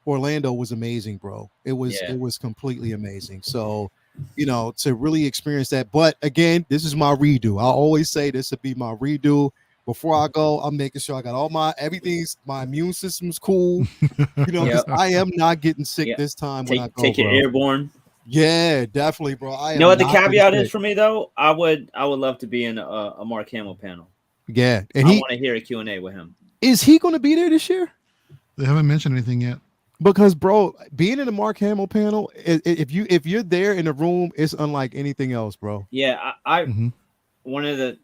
Speaker 2: Orlando was amazing, bro. It was completely amazing. So, to really experience that. But again, this is my redo. I always say this would be my redo. Before I go, I'm making sure I got all my immune system's cool. I am not getting sick this time when I go.
Speaker 3: Take it airborne.
Speaker 2: Yeah, definitely, bro.
Speaker 3: You know what the caveat is for me though? I would love to be in a Mark Hamill panel.
Speaker 2: Yeah, and
Speaker 3: I want to hear a Q&A with him.
Speaker 2: Is he going to be there this year?
Speaker 4: They haven't mentioned anything yet.
Speaker 2: Because, bro, being in the Mark Hamill panel, if you're there in the room, it's unlike anything else, bro.
Speaker 3: Yeah, one of the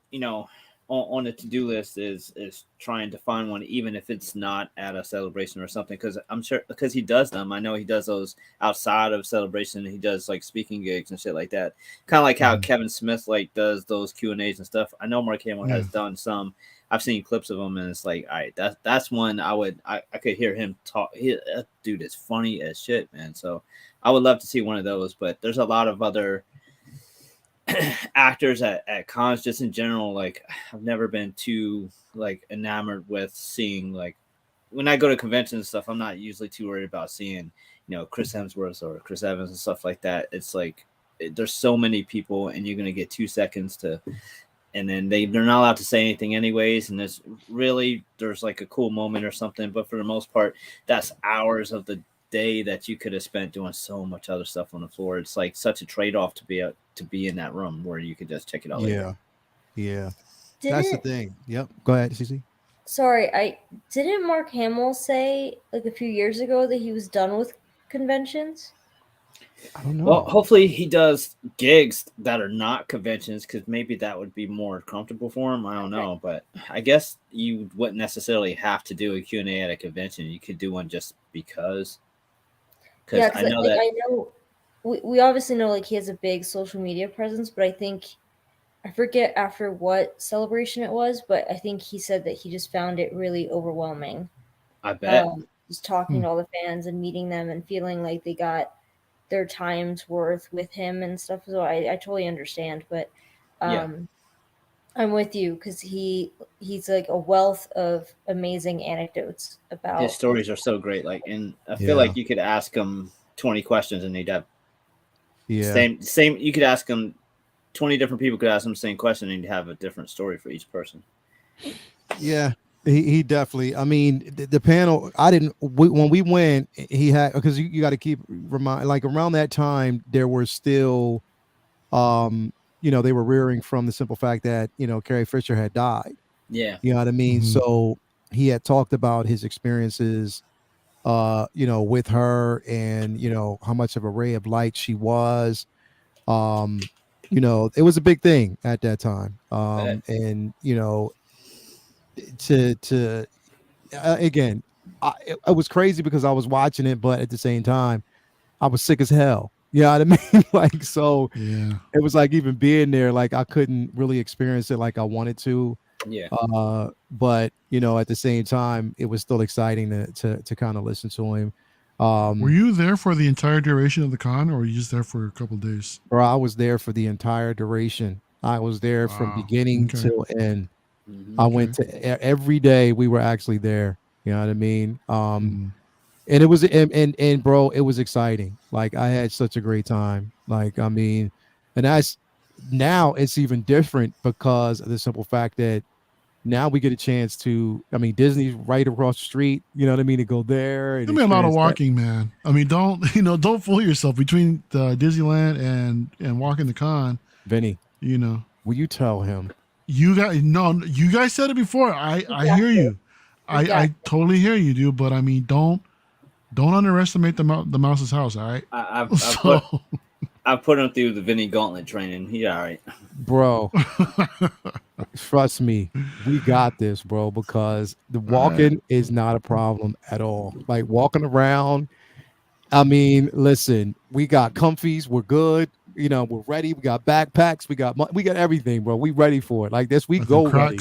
Speaker 3: on the to-do list is trying to find one, even if it's not at a Celebration or something, because I'm sure because he does them. I know he does those outside of Celebration. He does like speaking gigs and shit like that. Kind of like how Kevin Smith does those Q&As and stuff. I know Mark Hamill has done some. I've seen clips of him, and it's like, all right, that's one I could hear him talk. That dude is funny as shit, man. So I would love to see one of those. But there's a lot of other actors at cons just in general. Like I've never been too enamored with seeing when I go to conventions and stuff. I'm not usually too worried about seeing Chris Hemsworth or Chris Evans and stuff like that. It's like there's so many people, and you're gonna get 2 seconds to and then they're not allowed to say anything anyways. And there's like a cool moment or something, but for the most part, that's hours of the day that you could have spent doing so much other stuff on the floor. It's like such a trade-off to be in that room where you could just check it out later.
Speaker 2: Yeah. That's the thing. Yep. Go ahead, CC.
Speaker 5: Sorry, didn't Mark Hamill say like a few years ago that he was done with conventions?
Speaker 2: I don't know.
Speaker 3: Well, hopefully he does gigs that are not conventions, because maybe that would be more comfortable for him. I don't know, but I guess you wouldn't necessarily have to do a Q&A at a convention. You could do one just because.
Speaker 5: Yeah, because I know we obviously know like he has a big social media presence, but I forget after what celebration it was, but I think he said that he just found it really overwhelming.
Speaker 3: I bet.
Speaker 5: Just talking to all the fans and meeting them and feeling like they got their time's worth with him and stuff. So I totally understand, but I'm with you, because he's like a wealth of amazing anecdotes about
Speaker 3: his stories are so great. Like, and I feel like you could ask him 20 questions and he'd have same. You could ask him 20 different people could ask him the same question and he'd have a different story for each person.
Speaker 2: Yeah. He definitely. I mean, the panel. When we went. He had, because you got to keep like around that time there were still, they were rearing from the simple fact that Carrie Fisher had died.
Speaker 3: Yeah,
Speaker 2: you know what I mean.
Speaker 4: Mm-hmm.
Speaker 2: So he had talked about his experiences, with her, and how much of a ray of light she was. It was a big thing at that time. And again, it was crazy because I was watching it, but at the same time, I was sick as hell. You know what I mean? Like, so it was like even being there, like I couldn't really experience it like I wanted to.
Speaker 3: Yeah.
Speaker 2: But at the same time, it was still exciting to kind of listen to him.
Speaker 4: Were you there for the entire duration of the con, or were you just there for a couple of days?
Speaker 2: Bro, I was there for the entire duration. I was there from beginning till end.
Speaker 3: Mm-hmm.
Speaker 2: I went to every day. We were actually there. You know what I mean? And it was, and bro, it was exciting. Like, I had such a great time. Like, I mean, and now it's even different because of the simple fact that now we get a chance to, I mean, Disney's right across the street, you know what I mean, to go there.
Speaker 4: There'll be a lot of walking, man. I mean, don't fool yourself between the Disneyland and walking the con.
Speaker 2: Vinny, will you tell him?
Speaker 4: You guys said it before. I hear you. I totally hear you, dude. But I mean, don't underestimate the mouse's house. All right.
Speaker 3: I put him through the Vinny Gauntlet training. He all right,
Speaker 2: bro. Trust me, we got this, bro. Because the walking is not a problem at all. Like, walking around. I mean, listen, we got comfies. We're good. We're ready. We got backpacks. We got everything, bro. We ready for it. Like this, we go ready.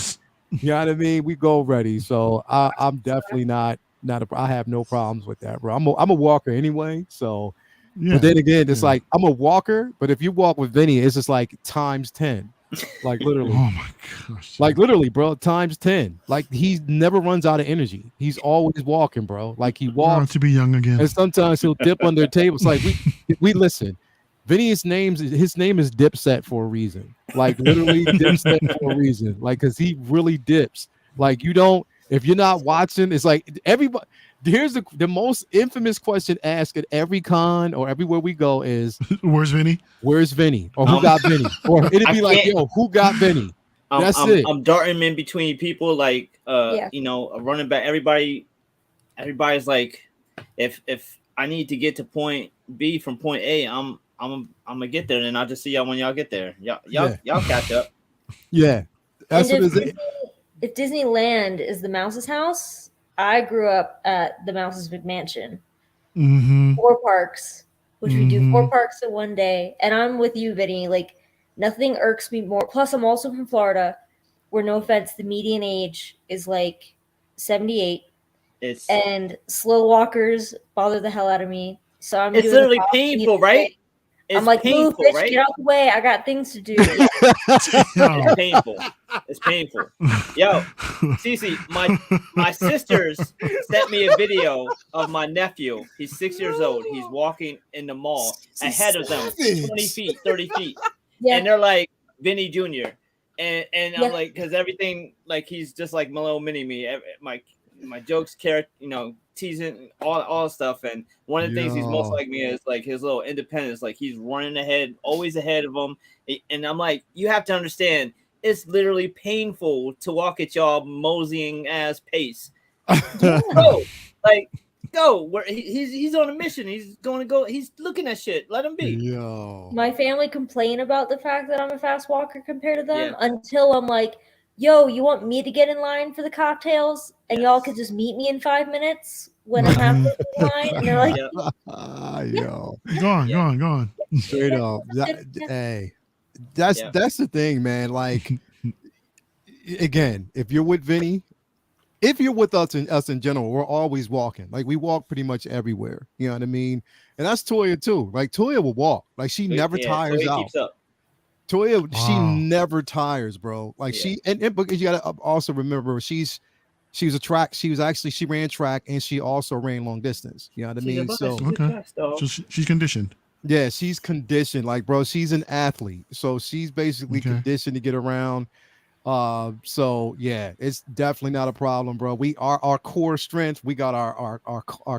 Speaker 2: You know what I mean? We go ready. So I'm definitely not I have no problems with that, bro. I'm a walker anyway. So, but then again, it's like I'm a walker. But if you walk with Vinny, it's just like times 10. Like literally.
Speaker 4: Oh my gosh.
Speaker 2: Like literally, bro, times 10. Like he never runs out of energy. He's always walking, bro. Like he walks
Speaker 4: to be young again.
Speaker 2: And sometimes he'll dip under the table. It's like we listen. Vinny's name is Dipset for a reason. Like literally Dipset for a reason. Like, cause he really dips. Like if you're not watching, it's like everybody. Here's the most infamous question asked at every con or everywhere we go is,
Speaker 4: "Where's Vinny?
Speaker 2: Where's Vinny? Or who got Vinny? Or it'd be like, yo, who got Vinny?" That's it.
Speaker 3: I'm darting in between people, like running back. Everybody's like, if I need to get to point B from point A, I'm gonna get there, and I'll just see y'all when y'all get there. Y'all catch up.
Speaker 2: Yeah, that's what it is.
Speaker 5: If Disneyland is the Mouse's house, I grew up at the Mouse's McMansion.
Speaker 4: Mm-hmm.
Speaker 5: 4 parks, which we do 4 parks in one day. And I'm with you, Vinny. Like, nothing irks me more. Plus, I'm also from Florida, where, no offense, the median age is like 78. And slow walkers bother the hell out of me. So it's
Speaker 3: literally painful, right?
Speaker 5: I'm like, move, bitch, right? Get out the way. I got things to do.
Speaker 3: It's painful. It's painful. Yo, Cece, my sisters sent me a video of my nephew. He's 6 years old. He's walking in the mall ahead of them, 20 feet, 30 feet. Yeah. And they're like, Vinny Jr., and I'm like, because everything, like, he's just like little mini me. My jokes, character, teasing all stuff. And one of the things he's most like me is like his little independence. Like, he's running ahead, always ahead of him. And I'm like, you have to understand, it's literally painful to walk at y'all moseying ass pace. Go where he's on a mission. He's going to go. He's looking at shit. Let him be.
Speaker 2: Yo.
Speaker 5: My family complain about the fact that I'm a fast walker compared to them until I'm like, yo, you want me to get in line for the cocktails and y'all could just meet me in 5 minutes when I'm halfway through the line? And they're like,
Speaker 2: yo,
Speaker 4: go on.
Speaker 2: Straight up. Hey, that's the thing, man. Like, again, if you're with Vinny, if you're with us in general, we're always walking. Like, we walk pretty much everywhere. You know what I mean? And that's Toya too. Like, Toya will walk. Like, she never tires
Speaker 3: Toya
Speaker 2: out.
Speaker 3: Keeps up.
Speaker 2: Toya, she never tires, bro. Like, she and because you gotta also remember she ran track and she also ran long distance. You know what I mean? So
Speaker 4: she's conditioned.
Speaker 2: Yeah, she's conditioned. Like, bro, she's an athlete. So she's basically conditioned to get around. So yeah, it's definitely not a problem, bro. We are our core strength. We got our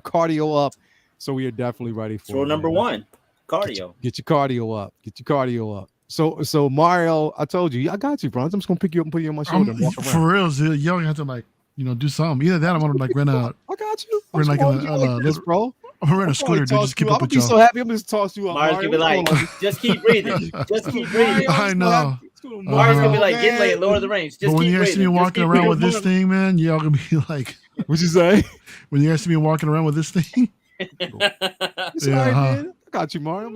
Speaker 2: cardio up, so we are definitely ready for
Speaker 3: rule number one: cardio.
Speaker 2: Get your cardio up. Get your cardio up. So Mario, I told you, I got you, bro. I'm just gonna pick you up and put you on my shoulder and walk around.
Speaker 4: For real, y'all have to like do something. Either that, I'm gonna like rent a.
Speaker 2: I got you.
Speaker 4: We're like
Speaker 2: bro.
Speaker 4: I'm gonna rent a scooter to just keep up with
Speaker 2: y'all.
Speaker 4: I'm
Speaker 2: so happy. I'm just toss you up.
Speaker 3: Mario's gonna be like, just keep breathing. Just keep breathing.
Speaker 4: I know.
Speaker 3: Mario's gonna be like, get laid, lower the range. Just
Speaker 4: but when
Speaker 3: keep
Speaker 4: you guys see me walking around with this thing, man, y'all gonna be like,
Speaker 2: what'd you say?
Speaker 4: When you guys see me walking around with this thing,
Speaker 2: I got you, Mario.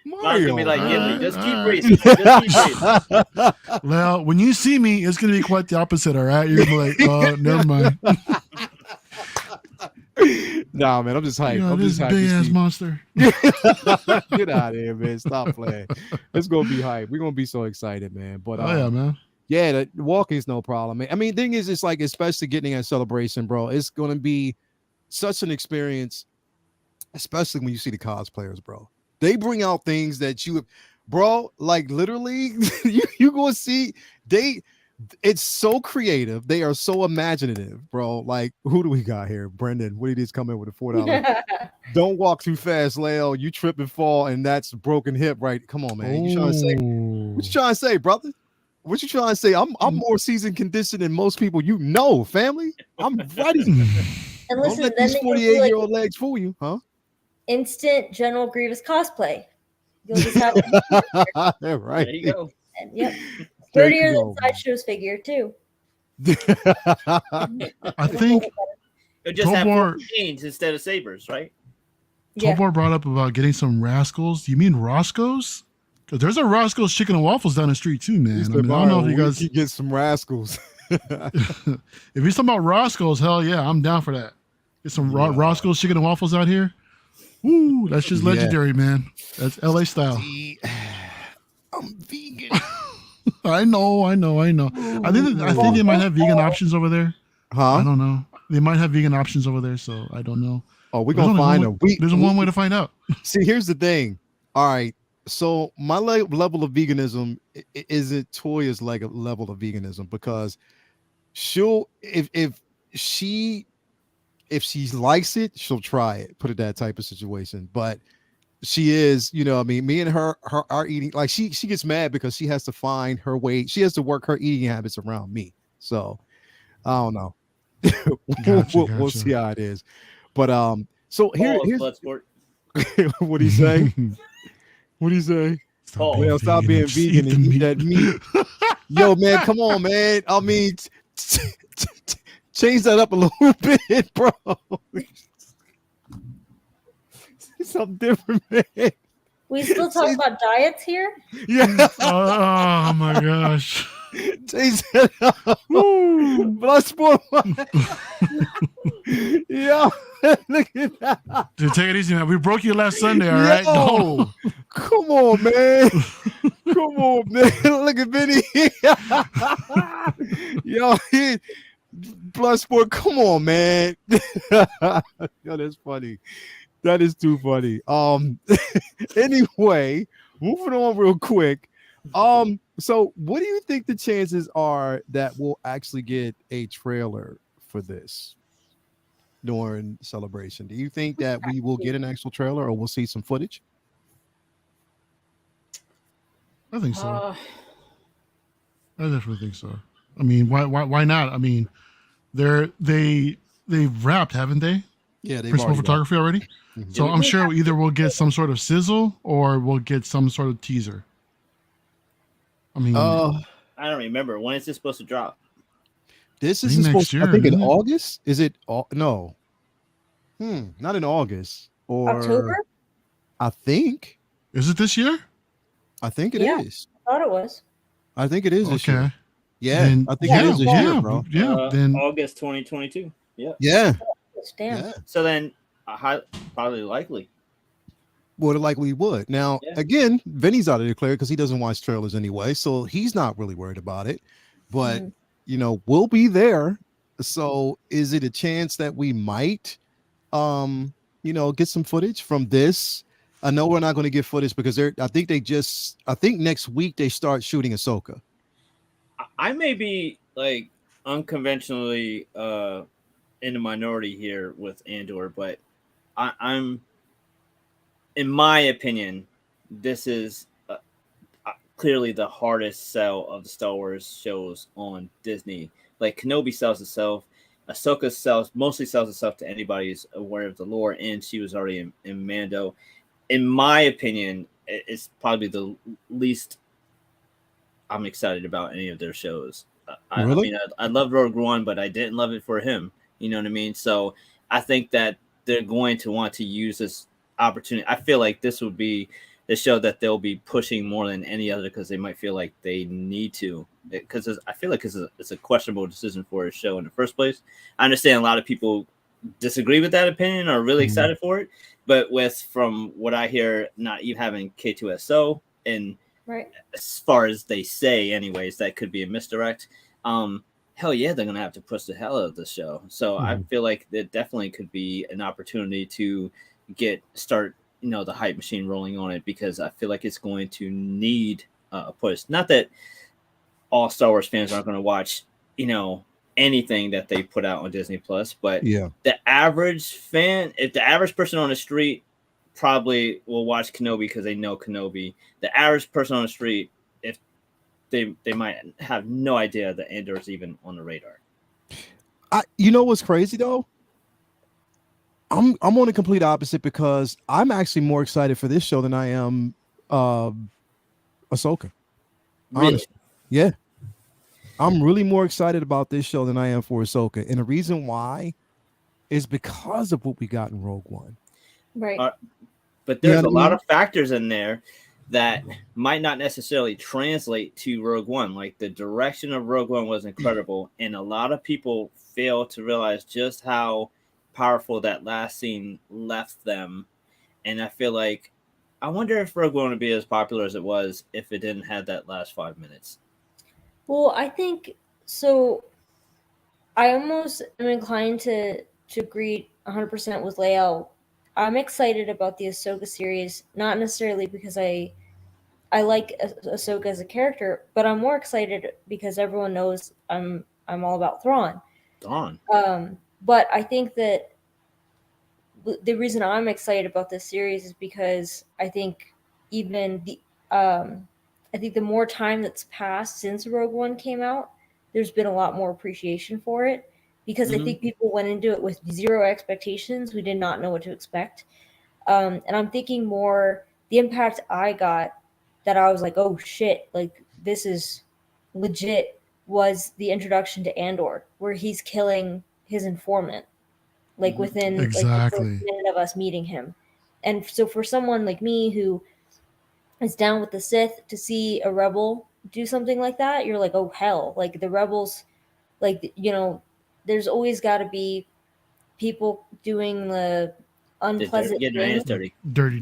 Speaker 3: Mario's gonna be like, get laid. Just keep breathing. Just keep breathing.
Speaker 4: Well, when you see me, it's gonna be quite the opposite. All right, you're gonna be like, never mind.
Speaker 2: Nah, man, I'm just hyped. I'm
Speaker 4: this
Speaker 2: just
Speaker 4: big ass monster.
Speaker 2: Get out of here, man. Stop playing. It's gonna be hype. We're gonna be so excited, man. But
Speaker 4: man.
Speaker 2: Yeah, the walking's no problem, man. I mean, thing is, it's like, especially getting a celebration, bro. It's gonna be such an experience, especially when you see the cosplayers, bro. They bring out things that bro, like literally, you gonna see it's so creative. They are so imaginative, bro. Like, who do we got here? Brendan, what did he come in with a $4? Don't walk too fast, Leo. You trip and fall, and that's a broken hip, right? Come on, man. You trying to say what you trying to say, brother? What you trying to say? I'm more seasoned conditioned than most people. Family. I'm ready.
Speaker 5: And listen,
Speaker 2: don't let
Speaker 5: then
Speaker 2: these 48-year-old legs fool you, huh?
Speaker 5: Instant General Grievous cosplay. You'll just have
Speaker 2: yeah, right.
Speaker 3: There you go.
Speaker 5: And, yep. Sturdier than Sideshow's figure too.
Speaker 4: I think
Speaker 3: it just have 4 chains instead of sabers, right?
Speaker 4: Tobor brought up about getting some Rascals. You mean Roscoe's? Because there's a Roscoe's Chicken and Waffles down the street too, man. I don't know if you guys
Speaker 2: get some Rascals.
Speaker 4: If you're talking about Roscoe's, hell yeah, I'm down for that. Get some Roscoe's Chicken and Waffles out here. Woo, that's just legendary, man. That's LA style.
Speaker 2: I'm vegan.
Speaker 4: I know. I think they might have vegan options over there.
Speaker 2: Huh?
Speaker 4: I don't know. They might have vegan options over there, so I don't know.
Speaker 2: Oh, we're gonna find them.
Speaker 4: There's one way to find out.
Speaker 2: See, here's the thing. All right. So my level of veganism isn't Toya's level of veganism, because she'll if she likes it, she'll try it. Put it that type of situation. But she is, I mean, me and her are eating, like, she gets mad because she has to find her way. She has to work her eating habits around me. So I don't know. We'll see how it is. But so here's what do you say? What do you say? Stop being vegan and eat that meat. Yo, man, come on, man. I mean, change that up a little bit, bro. Something different, man.
Speaker 5: We still talk about diets here?
Speaker 2: Yeah.
Speaker 4: Oh my gosh.
Speaker 2: Change that up. Blood sport. Yo, look at that.
Speaker 4: Dude, take it easy, man. We broke you last Sunday, all right? No.
Speaker 2: Come on, man. Come on, man. Look at Vinny. Yo, blood sport. Come on, man. Yo, that's funny. That is too funny. Anyway, moving on real quick. So what do you think the chances are that we'll actually get a trailer for this during Celebration? Do you think that we will get an actual trailer or we'll see some footage?
Speaker 4: I think so. I definitely think so. I mean, why not? I mean, they've wrapped, haven't they?
Speaker 2: Yeah, they've
Speaker 4: Principal
Speaker 2: already
Speaker 4: photography already.
Speaker 2: Mhm.
Speaker 4: So I'm sure either we'll get some sort of sizzle or we'll get some sort of teaser. I mean,
Speaker 3: I don't remember when is this supposed to drop.
Speaker 2: This
Speaker 4: I
Speaker 2: is
Speaker 4: think
Speaker 2: supposed.
Speaker 4: next year,
Speaker 2: I think in
Speaker 4: isn't it?
Speaker 2: August. Is it? No. Not in August or
Speaker 5: October?
Speaker 2: I think.
Speaker 4: Is it this year?
Speaker 2: I think it
Speaker 5: Yeah.
Speaker 2: is.
Speaker 5: I thought it was.
Speaker 2: I think it is this
Speaker 4: Okay.
Speaker 2: year. Yeah,
Speaker 4: Then,
Speaker 2: I think it is this year, bro.
Speaker 4: Yeah. Then
Speaker 3: August 2022. Yeah.
Speaker 2: Yeah.
Speaker 5: Damn.
Speaker 2: Yeah.
Speaker 3: So then, probably likely.
Speaker 2: More than likely he would. Now,
Speaker 3: Yeah.
Speaker 2: again, Vinny's out of the clear because he doesn't watch trailers anyway, so he's not really worried about it. But we'll be there. So is it a chance that we might get some footage from this? I know we're not going to get footage because I think next week they start shooting Ahsoka.
Speaker 3: I may be like unconventionally in the minority here with Andor, but I'm in my opinion, this is clearly the hardest sell of the Star Wars shows on Disney. Like Kenobi sells itself, Ahsoka mostly sells itself to anybody who's aware of the lore, and she was already in Mando. In my opinion, it's probably the least I'm excited about any of their shows.
Speaker 2: Really?
Speaker 3: I loved Rogue One, but I didn't love it for him. You know what I mean? So I think that they're going to want to use this opportunity. I feel like this would be the show that they'll be pushing more than any other because they might feel like they need to. Because I feel like it's a questionable decision for a show in the first place. I understand a lot of people disagree with that opinion or are really excited for it, but from what I hear, not even having K2SO and
Speaker 5: right,
Speaker 3: as far as they say, anyways, that could be a misdirect. Hell yeah, they're gonna have to push the hell out of the show. So I feel like it definitely could be an opportunity to start the hype machine rolling on it because I feel like it's going to need a push. Not that all Star Wars fans aren't going to watch anything that they put out on Disney Plus, but the average fan, if the average person on the street probably will watch Kenobi because they know Kenobi. The average person on the street, if they might have no idea that Andor is even on the radar.
Speaker 2: You know what's crazy though? I'm on the complete opposite because I'm actually more excited for this show than I am Ahsoka.
Speaker 3: Really?
Speaker 2: Honestly. Yeah. I'm really more excited about this show than I am for Ahsoka. And the reason why is because of what we got in Rogue One.
Speaker 5: Right.
Speaker 3: But there's a lot of factors in there that might not necessarily translate to Rogue One. Like the direction of Rogue One was incredible, and a lot of people fail to realize just how powerful that last scene left them. And I feel like I wonder if Rogue One would be as popular as it was if it didn't have that last 5 minutes.
Speaker 5: Well, I think so. I almost am inclined to agree 100% with Lael. I'm excited about the Ahsoka series, not necessarily because I like Ahsoka as a character, but I'm more excited because everyone knows I'm all about Thrawn. But I think that the reason I'm excited about this series is because I think even I think the more time that's passed since Rogue One came out, there's been a lot more appreciation for it. Because I think people went into it with zero expectations. We did not know what to expect. And I'm thinking more the impact I got that I was like, oh shit, like this is legit was the introduction to Andor, where he's killing his informant, like within like the first minute of us meeting him. And so for someone like me who is down with the Sith to see a rebel do something like that, you're like, oh hell, like the rebels, like, there's always got to be people doing the unpleasant things
Speaker 4: dirty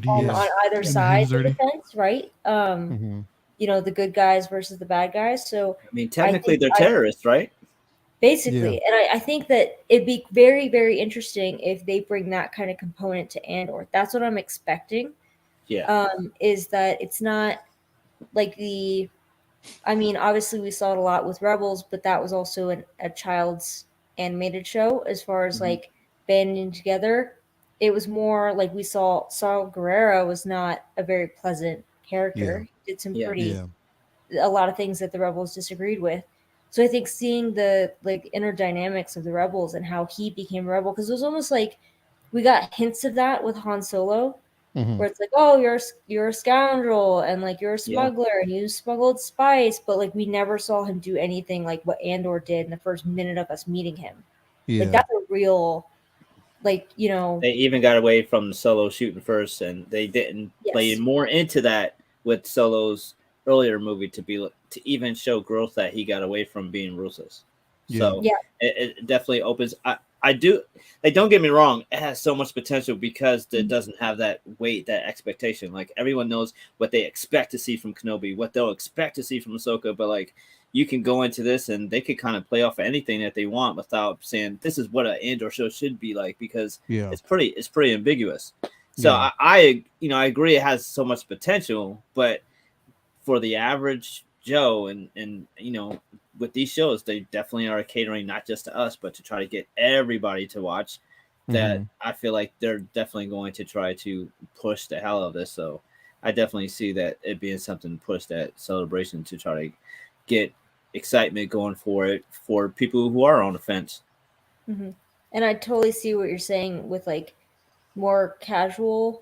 Speaker 5: on either side of the fence, right? The good guys versus the bad guys. So
Speaker 3: I mean, technically they're terrorists, right?
Speaker 5: Basically. And I think that it'd be very, very interesting if they bring that kind of component to Andor. That's what I'm expecting. is that it's not like I mean, obviously we saw it a lot with Rebels, but that was also a child's animated show. As far as like banding together, it was more like we saw Saul Guerrero was not a very pleasant character. He did some a lot of things that the Rebels disagreed with. So I think seeing the like inner dynamics of the Rebels and how he became a rebel, because it was almost like we got hints of that with Han Solo, where it's like, oh, you're a scoundrel and like you're a smuggler and you smuggled spice, but like we never saw him do anything like what Andor did in the first minute of us meeting him. Like that's a real, like, you know,
Speaker 3: they even got away from Solo shooting first, and they didn't play more into that with Solo's earlier movie to even show growth that he got away from being ruthless. So it definitely opens. I do. Like, don't get me wrong. It has so much potential because it doesn't have that weight, that expectation. Like, everyone knows what they expect to see from Kenobi, what they'll expect to see from Ahsoka. But like, you can go into this and they could kind of play off of anything that they want without saying this is what an Andor show should be like, because it's pretty ambiguous. So I agree it has so much potential, but for the average Joe and you know, with these shows, they definitely are catering not just to us, but to try to get everybody to watch. That I feel like they're definitely going to try to push the hell out of this. So I definitely see that it being something to push that celebration to try to get excitement going for it for people who are on the fence.
Speaker 5: And I totally see what you're saying with like more casual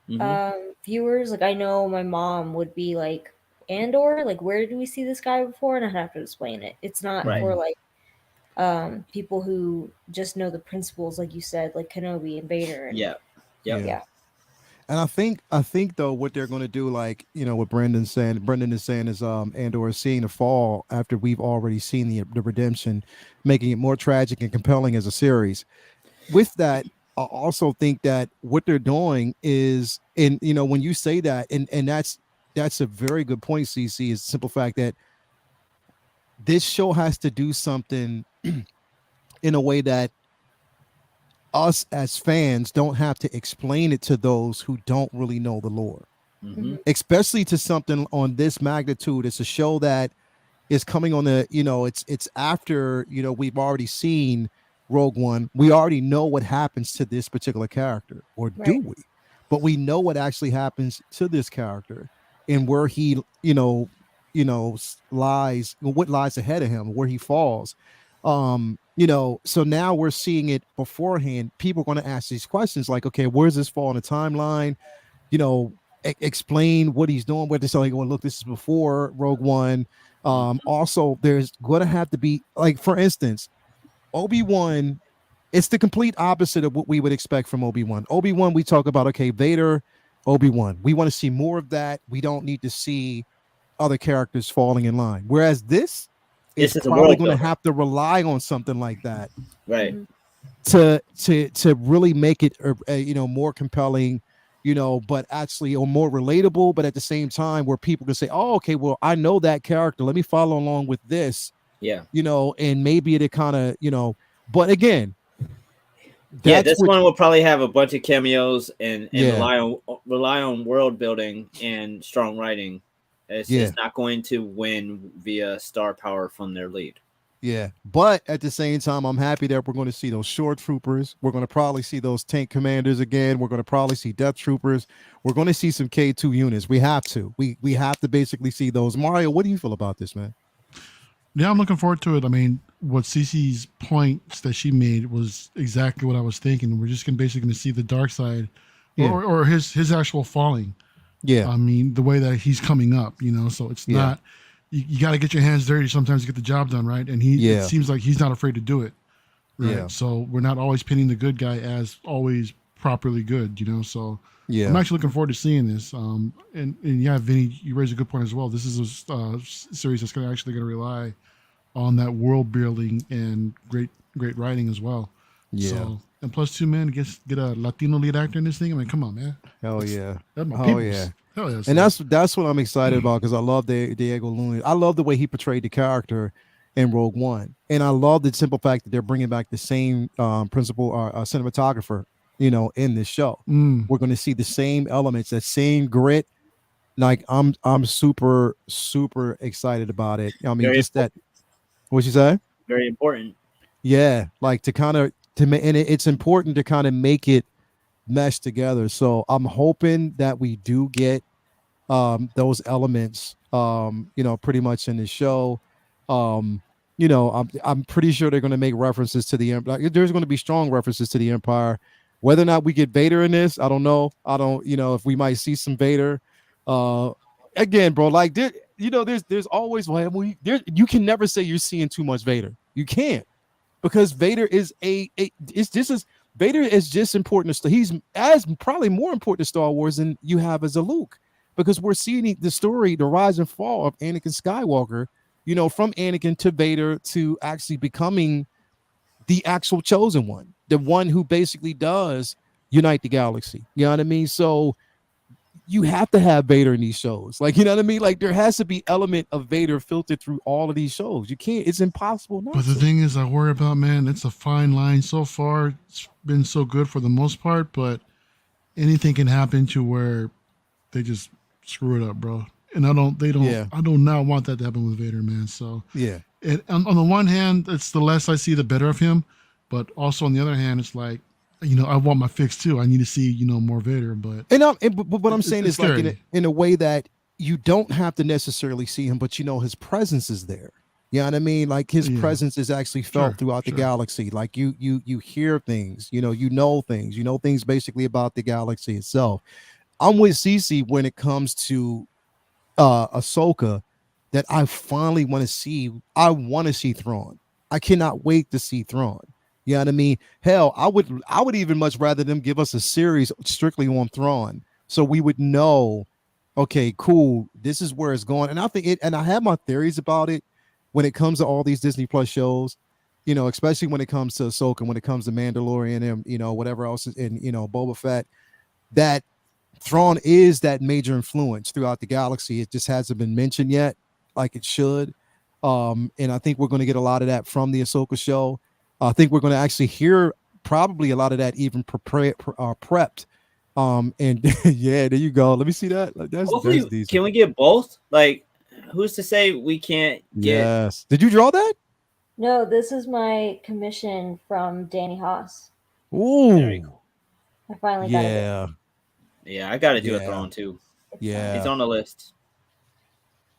Speaker 5: viewers. Like, I know my mom would be like, Andor, like, where did we see this guy before? And I'd have to explain it. It's not for like people who just know the principles, like you said, like Kenobi and Vader. And,
Speaker 2: yeah. And I think though what they're going to do, like, you know, what Brendan is saying is Andor is seeing the fall after we've already seen the redemption, making it more tragic and compelling as a series. With that, I also think that what they're doing is, and you know, when you say that, and that's a very good point, CC, is the simple fact that this show has to do something in a way that us as fans don't have to explain it to those who don't really know the lore, especially to something on this magnitude. It's a show that is coming on the, you know, it's after, you know, we've already seen Rogue One. We already know what happens to this particular character, or do we? But we know what actually happens to this character and where he, lies, what lies ahead of him, where he falls. You know, so now we're seeing it beforehand. People are going to ask these questions like, okay, where's this fall in the timeline? You know, explain what he's doing. Where they're saying, well, look, this is before Rogue One. Also, there's going to have to be, like, for instance, Obi-Wan. It's the complete opposite of what we would expect from Obi-Wan. Obi-Wan, we talk about, okay, Vader, Obi-Wan. We want to see more of that. We don't need to see other characters falling in line. Whereas this is probably going to have to rely on something like that,
Speaker 3: right?
Speaker 2: To really make it, more compelling, but actually, or more relatable. But at the same time, where people can say, "Oh, okay, well, I know that character. Let me follow along with this."
Speaker 3: Yeah,
Speaker 2: and maybe it kind of, But again,
Speaker 3: this one will probably have a bunch of cameos and rely on world building and strong writing. It's not going to win via star power from their lead.
Speaker 2: Yeah, but at the same time, I'm happy that we're going to see those shore troopers. We're going to probably see those tank commanders again. We're going to probably see death troopers. We're going to see some K2 units. We have to. We have to basically see those. Mario, what do you feel about this, man?
Speaker 4: Yeah, I'm looking forward to it. I mean, what Cece's points that she made was exactly what I was thinking. We're just basically going to see the dark side, or his actual falling.
Speaker 2: Yeah,
Speaker 4: I mean, the way that he's coming up, so it's not, you got to get your hands dirty sometimes to get the job done, right? And it seems like he's not afraid to do it, right? Yeah. So we're not always pinning the good guy as always properly good, so I'm actually looking forward to seeing this. And yeah, Vinny, you raised a good point as well. This is a series that's actually going to rely on that world building and great writing as well. Yeah. So, and plus two men get a Latino lead actor in this thing. I mean, come on, man.
Speaker 2: Hell yeah.
Speaker 4: Hell yeah.
Speaker 2: And that's what I'm excited about, because I love Diego Luna. I love the way he portrayed the character in Rogue One, and I love the simple fact that they're bringing back the same principal cinematographer in this show. We're going to see the same elements, that same grit. Like I'm super excited about it. I mean,
Speaker 3: Very
Speaker 2: just that. What'd you say?
Speaker 3: Very important.
Speaker 2: Yeah, like it's important to kind of make it mesh together. So I'm hoping that we do get those elements, pretty much in the show. I'm pretty sure they're going to make references to the Empire. There's going to be strong references to the Empire. Whether or not we get Vader in this, I don't know. I don't, if we might see some Vader. Again, bro, like there's always you can never say you're seeing too much Vader. You can't, because Vader is Vader is just important to. He's as probably more important to Star Wars than you have as a Luke, because we're seeing the story, the rise and fall of Anakin Skywalker. From Anakin to Vader to actually becoming the actual chosen one, the one who basically does unite the galaxy. You know what I mean? So you have to have Vader in these shows. Like, you know what I mean? Like, there has to be element of Vader filtered through all of these shows. You can't, it's impossible not
Speaker 4: But the
Speaker 2: to.
Speaker 4: thing is, I worry about, man, it's a fine line so far. It's been so good for the most part, but anything can happen to where they just screw it up, bro. And I do not want that to happen with Vader, man. So
Speaker 2: Yeah.
Speaker 4: On the one hand, it's the less I see, the better of him. But also on the other hand, it's like, I want my fix too. I need to see, more Vader. But
Speaker 2: what I'm saying is like in a way that you don't have to necessarily see him, but his presence is there. You know what I mean? Like his presence is actually felt throughout the galaxy. Like you hear things, things basically about the galaxy itself. I'm with Cece when it comes to Ahsoka, that I finally want to see. I want to see Thrawn. I cannot wait to see Thrawn. You know what I mean? Hell, I would even much rather them give us a series strictly on Thrawn, so we would know, okay, cool, this is where it's going. And I think and I have my theories about it when it comes to all these Disney Plus shows, especially when it comes to Ahsoka, when it comes to Mandalorian and whatever else is in, Boba Fett, that Thrawn is that major influence throughout the galaxy. It just hasn't been mentioned yet, like it should. And I think we're going to get a lot of that from the Ahsoka show. I think we're going to actually hear probably a lot of that even prepped. And yeah, there you go. Let me see that. That's decent.
Speaker 3: Can we get both? Like, who's to say we can't get?
Speaker 2: Yes. Did you draw that?
Speaker 5: No, this is my commission from Danny Haas.
Speaker 2: Ooh.
Speaker 3: Very cool.
Speaker 5: I finally got it.
Speaker 3: Yeah, I got to do a Throne too.
Speaker 2: Yeah.
Speaker 3: It's on the list.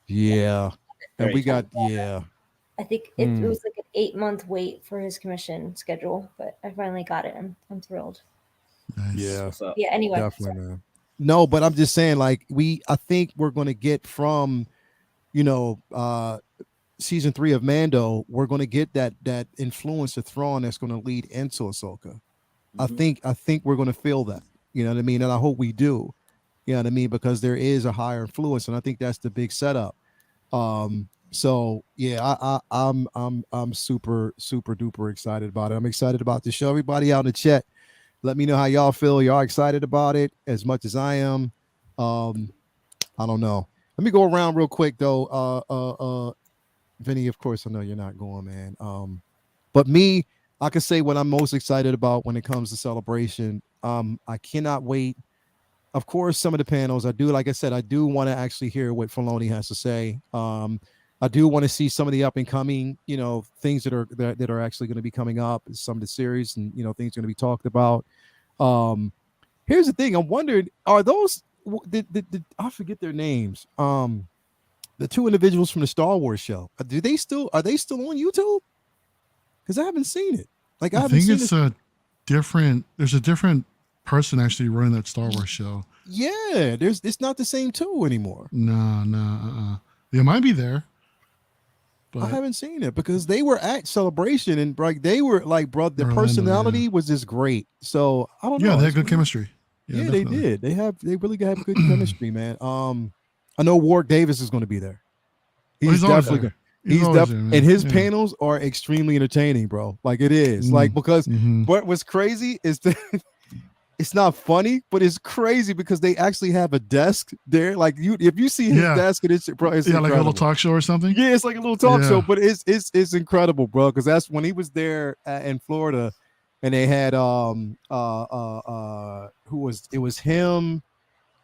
Speaker 2: Yeah. And we got,
Speaker 5: I think it was like an 8-month wait for his commission schedule, but I finally got it. I'm thrilled.
Speaker 4: Nice.
Speaker 2: Yeah.
Speaker 5: Yeah. Anyway.
Speaker 2: Definitely, man. No, but I'm just saying, like, I think we're going to get from, season 3 of Mando, we're going to get that influence of Thrawn that's going to lead into Ahsoka. Mm-hmm. I think we're going to feel that, you know what I mean? And I hope we do, you know what I mean? Because there is a higher influence, and I think that's the big setup. So yeah, I'm super duper excited about it. I'm excited about the show. Everybody out in the chat, let me know how y'all feel. Y'all excited about it as much as I am? I don't know. Let me go around real quick though. Vinny, of course I know you're not going, man. But me, I can say what I'm most excited about when it comes to Celebration. I cannot wait. Of course, some of the panels I do, like I said, I do want to actually hear what Filoni has to say. I do want to see some of the up and coming, things that are actually going to be coming up, some of the series and things going to be talked about. Here's the thing: I'm wondering, are those I forget their names? The two individuals from the Star Wars show. Are they still on YouTube? Because I haven't seen it. Like I think
Speaker 4: it's there's a different person actually running that Star Wars show.
Speaker 2: Yeah, it's not the same two anymore.
Speaker 4: No. They might be there. But
Speaker 2: I haven't seen it because they were at Celebration and like they were like, bro, their personality was just great. So I don't know.
Speaker 4: Yeah, they had good chemistry.
Speaker 2: Yeah, they did. They really have good chemistry, man. I know Warwick Davis is going to be there. He's definitely there. He's definitely, and his panels are extremely entertaining, bro. Like it is, like because what was crazy is that it's not funny, but it's crazy because they actually have a desk there. Like if you see his desk, it's like a
Speaker 4: little talk show or something.
Speaker 2: Yeah, it's like a little talk show, but it's incredible, bro. Because that's when he was there in Florida. and they had who was it was him.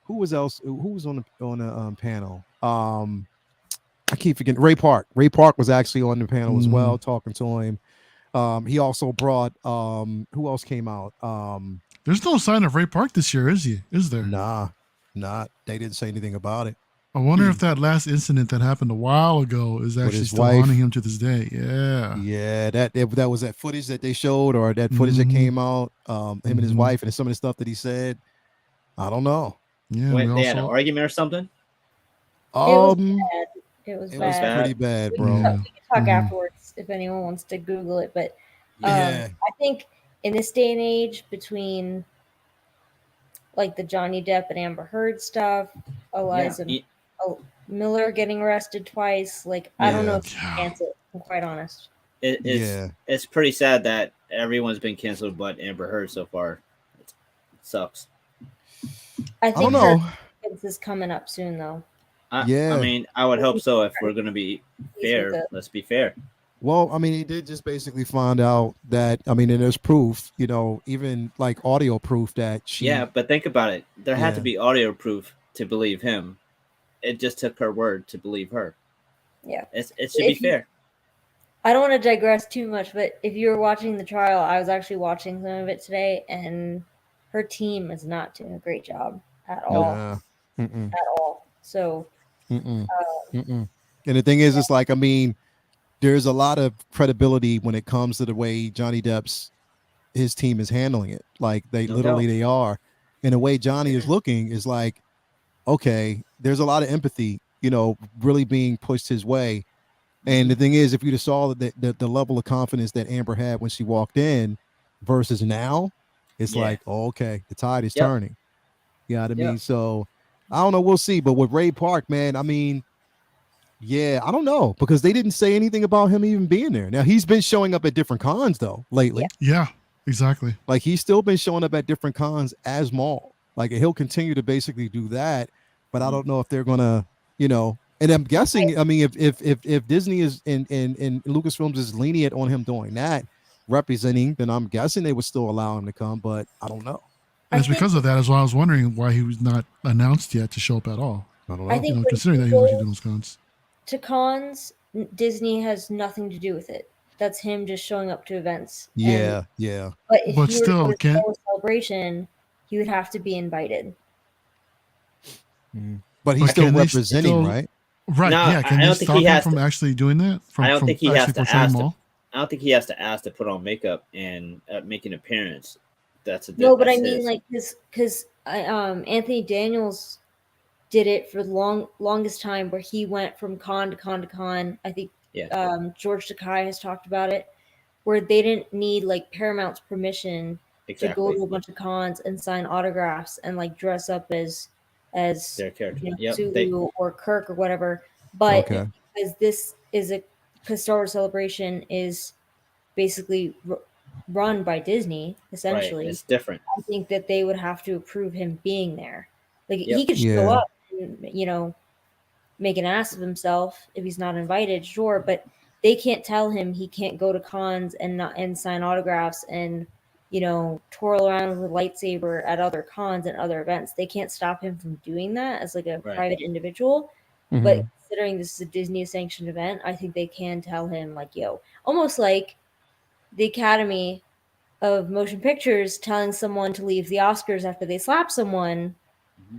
Speaker 2: Who was else? Who was on the panel? I keep forgetting. Ray Park. Ray Park was actually on the panel as well, talking to him. He also brought who else came out?
Speaker 4: There's no sign of Ray Park this year, is he? Is there?
Speaker 2: Nah, not. They didn't say anything about it.
Speaker 4: I wonder if that last incident that happened a while ago is actually still haunting him to this day. Yeah.
Speaker 2: Yeah, that was that footage that they showed, or that footage that came out. Him and his wife, and some of the stuff that he said. I don't know.
Speaker 4: Yeah,
Speaker 3: Wait, they had an argument or something?
Speaker 5: It was
Speaker 2: pretty bad, bro.
Speaker 5: We can talk afterwards if anyone wants to Google it. But I think in this day and age, between like the Johnny Depp and Amber Heard stuff, Eliza Miller getting arrested twice, like I don't know if she can cancel it. I'm quite honest.
Speaker 3: It's pretty sad that everyone's been canceled, but Amber Heard so far. It sucks.
Speaker 5: I think her is coming up soon, though.
Speaker 3: I mean, I would hope so if we're going to be fair. Let's be fair.
Speaker 2: Well, I mean, he did just basically find out that, I mean, and there's proof, you know, even like audio proof that she...
Speaker 3: Yeah, but think about it. There had to be audio proof to believe him. It just took her word to believe her.
Speaker 5: Yeah.
Speaker 3: It should be fair.
Speaker 5: I don't want to digress too much, but if you were watching the trial, I was actually watching some of it today, and her team is not doing a great job at all. At all. So...
Speaker 2: And the thing is, it's like, I mean, there's a lot of credibility when it comes to the way Johnny Depp's his team is handling it. Like they are. And the way Johnny is looking is like, okay, there's a lot of empathy, you know, really being pushed his way. And the thing is, if you just saw the level of confidence that Amber had when she walked in versus now, it's like, oh, okay, the tide is turning. You know what I mean? So I don't know. We'll see. But with Ray Park, man, I mean, I don't know, because they didn't say anything about him even being there. Now, he's been showing up at different cons, though, lately.
Speaker 4: Yeah, exactly.
Speaker 2: Like, he's still been showing up at different cons as Maul. Like, he'll continue to basically do that. But I don't know if they're going to, you know, and I'm guessing, I mean, if Disney is in Lucasfilms is lenient on him doing that, representing, then I'm guessing they would still allow him to come. But I don't know.
Speaker 4: And it's because of that as well. I was wondering why he was not announced yet to show up at all.
Speaker 2: I don't know.
Speaker 5: I think
Speaker 4: considering that he was actually doing those cons.
Speaker 5: To cons, Disney has nothing to do with it. That's him just showing up to events.
Speaker 2: Yeah.
Speaker 5: But if
Speaker 4: But
Speaker 5: he
Speaker 4: still,
Speaker 5: were to go to a celebration, he would have to be invited.
Speaker 2: But he's still representing, right?
Speaker 4: Right.
Speaker 3: No,
Speaker 4: yeah. Can
Speaker 3: I
Speaker 4: they
Speaker 3: don't think
Speaker 4: stop
Speaker 3: he
Speaker 4: him
Speaker 3: has
Speaker 4: from
Speaker 3: to,
Speaker 4: actually doing that?
Speaker 3: I don't think he has to ask. I don't think he has to ask to put on makeup and make an appearance. But I mean,
Speaker 5: like, because Anthony Daniels did it for the longest time, where he went from con to con to con. I think George Takei has talked about it, where they didn't need like Paramount's permission to go to a bunch of cons and sign autographs and like dress up as
Speaker 3: their character,
Speaker 5: Zulu or Kirk or whatever. But because this is because Star Wars Celebration is basically run by Disney, essentially.
Speaker 3: Right. It's different.
Speaker 5: I think that they would have to approve him being there. Like he could show up and, you know, make an ass of himself if he's not invited, sure, but they can't tell him he can't go to cons and sign autographs and, you know, twirl around with a lightsaber at other cons and other events. They can't stop him from doing that as like a private individual. But considering this is a Disney sanctioned event, I think they can tell him, like, yo, almost like the Academy of Motion Pictures telling someone to leave the Oscars after they slap someone.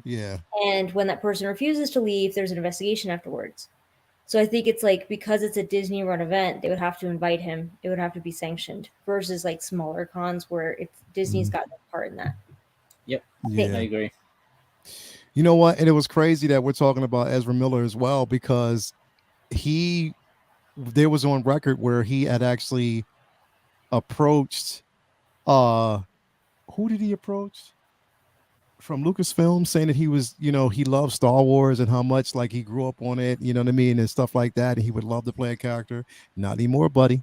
Speaker 2: Yeah.
Speaker 5: And when that person refuses to leave, there's an investigation afterwards. So I think it's like, because it's a Disney run event, they would have to invite him. It would have to be sanctioned versus like smaller cons where it's Disney's got no part in that.
Speaker 3: Yep.
Speaker 2: Yeah.
Speaker 3: I agree.
Speaker 2: You know what? And it was crazy that we're talking about Ezra Miller as well, because there was on record where he had actually approached who did he approach from Lucasfilm, saying that he was, you know, he loves Star Wars and how much like he grew up on it, you know what I mean, and stuff like that, and he would love to play a character. Not anymore, buddy.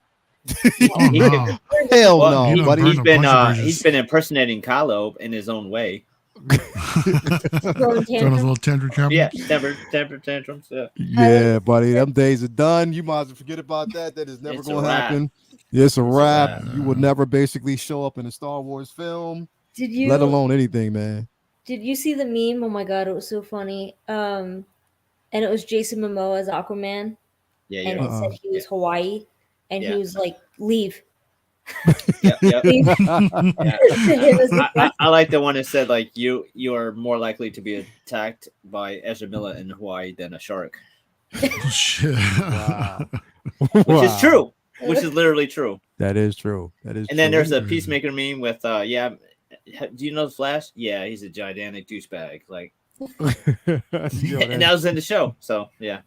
Speaker 4: No.
Speaker 2: Hell no, buddy.
Speaker 3: He's been impersonating Kylo in his own way.
Speaker 5: Throwing
Speaker 4: Throwing a
Speaker 5: tantrums.
Speaker 4: little tantrum.
Speaker 3: Yeah, temper tantrums. Yeah.
Speaker 2: Yeah, buddy, them days are done. You might as well forget about that. That is never
Speaker 3: It's a
Speaker 2: going to
Speaker 3: wrap.
Speaker 2: happen. It's a wrap.
Speaker 3: wrap.
Speaker 2: You would never basically show up in a Star Wars film,
Speaker 5: Did you?
Speaker 2: let alone anything, man.
Speaker 5: Did you see the meme? Oh my god, it was so funny. And it was Jason Momoa as Aquaman,
Speaker 3: Yeah,
Speaker 5: and
Speaker 3: yeah.
Speaker 5: it said he was Hawaii, and he
Speaker 3: Yeah.
Speaker 5: was like, "Leave."
Speaker 3: Yep, yep.
Speaker 5: Leave.
Speaker 3: Yeah.
Speaker 5: To him as the
Speaker 3: I like the one that said like you are more likely to be attacked by Ezra Miller in Hawaii than a shark,
Speaker 4: Oh, shit.
Speaker 2: Wow.
Speaker 3: which is
Speaker 2: Wow.
Speaker 3: true, which is literally true.
Speaker 2: That is true. That is
Speaker 3: And then
Speaker 2: true.
Speaker 3: there's a Peacemaker meme with do you know the Flash? Yeah, he's a gigantic douchebag. Like,
Speaker 2: Yo,
Speaker 3: and that was in the show. So yeah.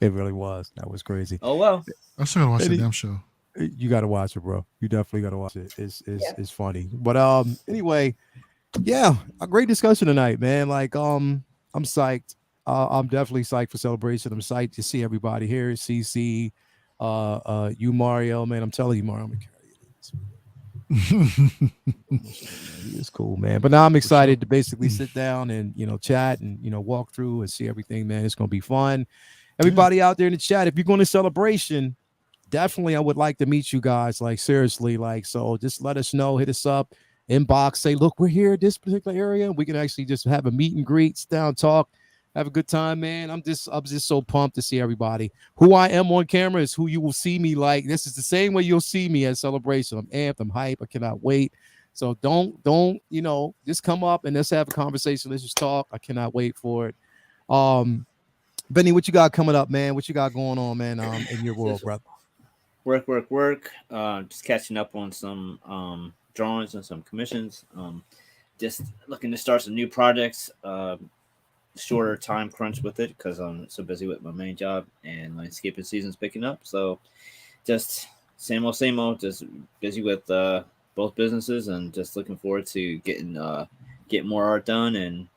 Speaker 2: it really was. That was crazy.
Speaker 3: Oh well.
Speaker 4: I still gotta watch the
Speaker 2: Any-
Speaker 4: damn show.
Speaker 2: You got to watch it, bro. You definitely got to watch it. It's funny. But anyway, yeah, a great discussion tonight, man. Like I'm psyched. I'm definitely psyched for Celebration. I'm psyched to see everybody here. CC, you Mario, man. I'm telling you, Mario, I'm gonna carry you. It's cool, man. But now I'm excited to basically sit down and chat and walk through and see everything, man. It's gonna be fun. Everybody out there in the chat, if you're going to Celebration, definitely I would like to meet you guys. Like seriously, like so just let us know, hit us up, inbox, say, look, we're here at this particular area. We can actually just have a meet and greet, sit down, talk, have a good time, man. I'm just so pumped to see everybody. Who I am on camera is who you will see me like. This is the same way you'll see me at Celebration. I'm amped, I'm hype, I cannot wait. So don't just come up and let's have a conversation. Let's just talk. I cannot wait for it. Benny, what you got coming up, man? What you got going on, man? In your world, brother?
Speaker 3: Work. Just catching up on some drawings and some commissions. Just looking to start some new projects. Shorter time crunch with it because I'm so busy with my main job and landscaping season's picking up. So just same old. Just busy with both businesses and just looking forward to getting more art done and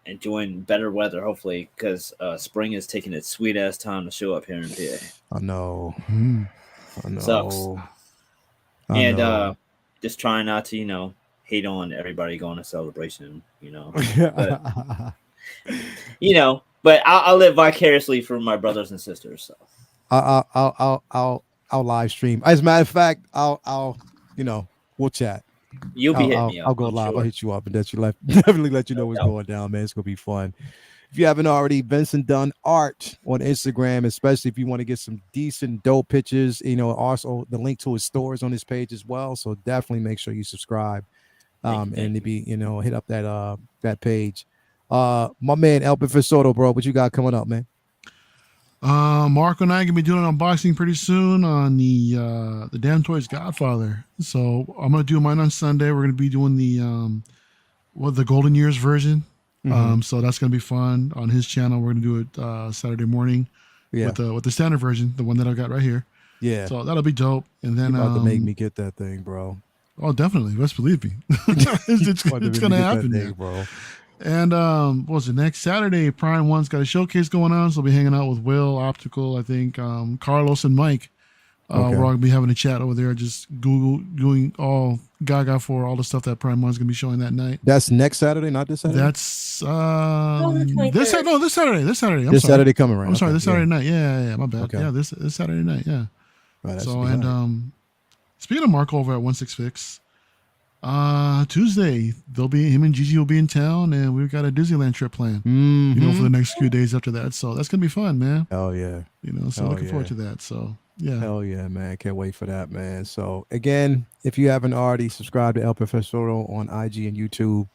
Speaker 3: enjoying better weather hopefully because spring is taking its sweet ass time to show up here in PA.
Speaker 2: I know.
Speaker 3: Sucks. Just trying not to hate on everybody going to Celebration, but I'll live vicariously for my brothers and sisters. So
Speaker 2: I'll live stream. As a matter of fact, I'll we'll chat.
Speaker 3: You'll be hitting me up.
Speaker 2: I'll go
Speaker 3: I'm
Speaker 2: live.
Speaker 3: sure.
Speaker 2: I'll hit you up and definitely let you know what's going down, man. It's gonna be fun. If you haven't already, Vincent Dunn Art on Instagram, especially if you want to get some decent dope pictures. Also the link to his stores on his page as well. So definitely make sure you subscribe. And to be hit up that page. My man El Profesoro, bro, what you got coming up, man?
Speaker 4: Marco and I are gonna be doing an unboxing pretty soon on the Damn Toys Godfather. So I'm gonna do mine on Sunday. We're gonna be doing the Golden Years version. So that's gonna be fun on his channel. We're gonna do it Saturday morning with the standard version, the one that I got right here. Yeah. So that'll be dope. And then
Speaker 2: you're about to make me get that thing, bro.
Speaker 4: Oh, definitely. Best believe me. it's gonna happen,
Speaker 2: thing, bro.
Speaker 4: And what was it? Next Saturday, Prime One's got a showcase going on, so I'll be hanging out with Will, Optical, I think, Carlos and Mike. We're all gonna be having a chat over there, just doing all gaga for all the stuff that Prime One's gonna be showing that night.
Speaker 2: That's next Saturday, not this Saturday.
Speaker 4: That's this Saturday. This Saturday.
Speaker 2: Saturday coming around.
Speaker 4: I'm sorry, this Saturday night. Yeah, my bad. Okay. Yeah, this Saturday night. Yeah.
Speaker 2: Right,
Speaker 4: so and speaking of Marco over at 166. Tuesday him and Gigi will be in town, and we've got a Disneyland trip planned. For the next few days after that. So that's gonna be fun, man.
Speaker 2: Hell yeah.
Speaker 4: So looking forward to that. So yeah.
Speaker 2: Hell yeah, man. Can't wait for that, man. So again, if you haven't already subscribed to El Profesoro on IG and YouTube,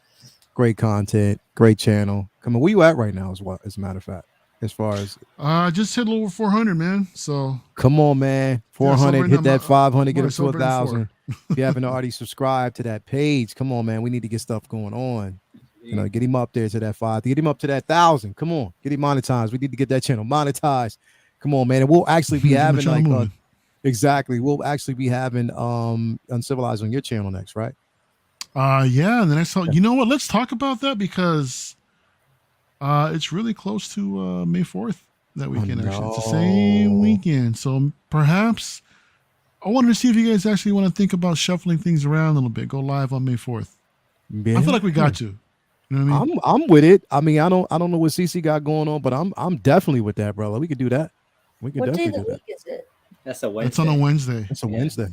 Speaker 2: great content, great channel. Come on, where you at right now as a matter of fact? As far as
Speaker 4: just hit a little over 400, man. So
Speaker 2: come on, man. 400, hit that 500, get us to 1,000. If you haven't already subscribed to that page, come on, man. We need to get stuff going on. Get him up there to that 5, get him up to that 1,000. Come on, get him monetized. We need to get that channel monetized. Come on, man. And we'll actually be having we'll actually be having Uncivilized on your channel next, right?
Speaker 4: Yeah. And then you know what? Let's talk about that because it's really close to May 4th that weekend. Actually, it's the same weekend. So perhaps I wanted to see if you guys actually want to think about shuffling things around a little bit. Go live on May 4th. Yeah. I feel like we got to. You know what I mean?
Speaker 2: I'm with it. I mean, I don't know what CC got going on, but I'm definitely with that, brother. We could do that. We could
Speaker 5: What day
Speaker 2: definitely
Speaker 5: of
Speaker 2: do
Speaker 5: the
Speaker 2: that.
Speaker 5: week is it?
Speaker 3: That's a
Speaker 4: It's
Speaker 3: Wednesday.
Speaker 4: on a Wednesday.
Speaker 2: It's a
Speaker 3: Yeah.
Speaker 2: Wednesday.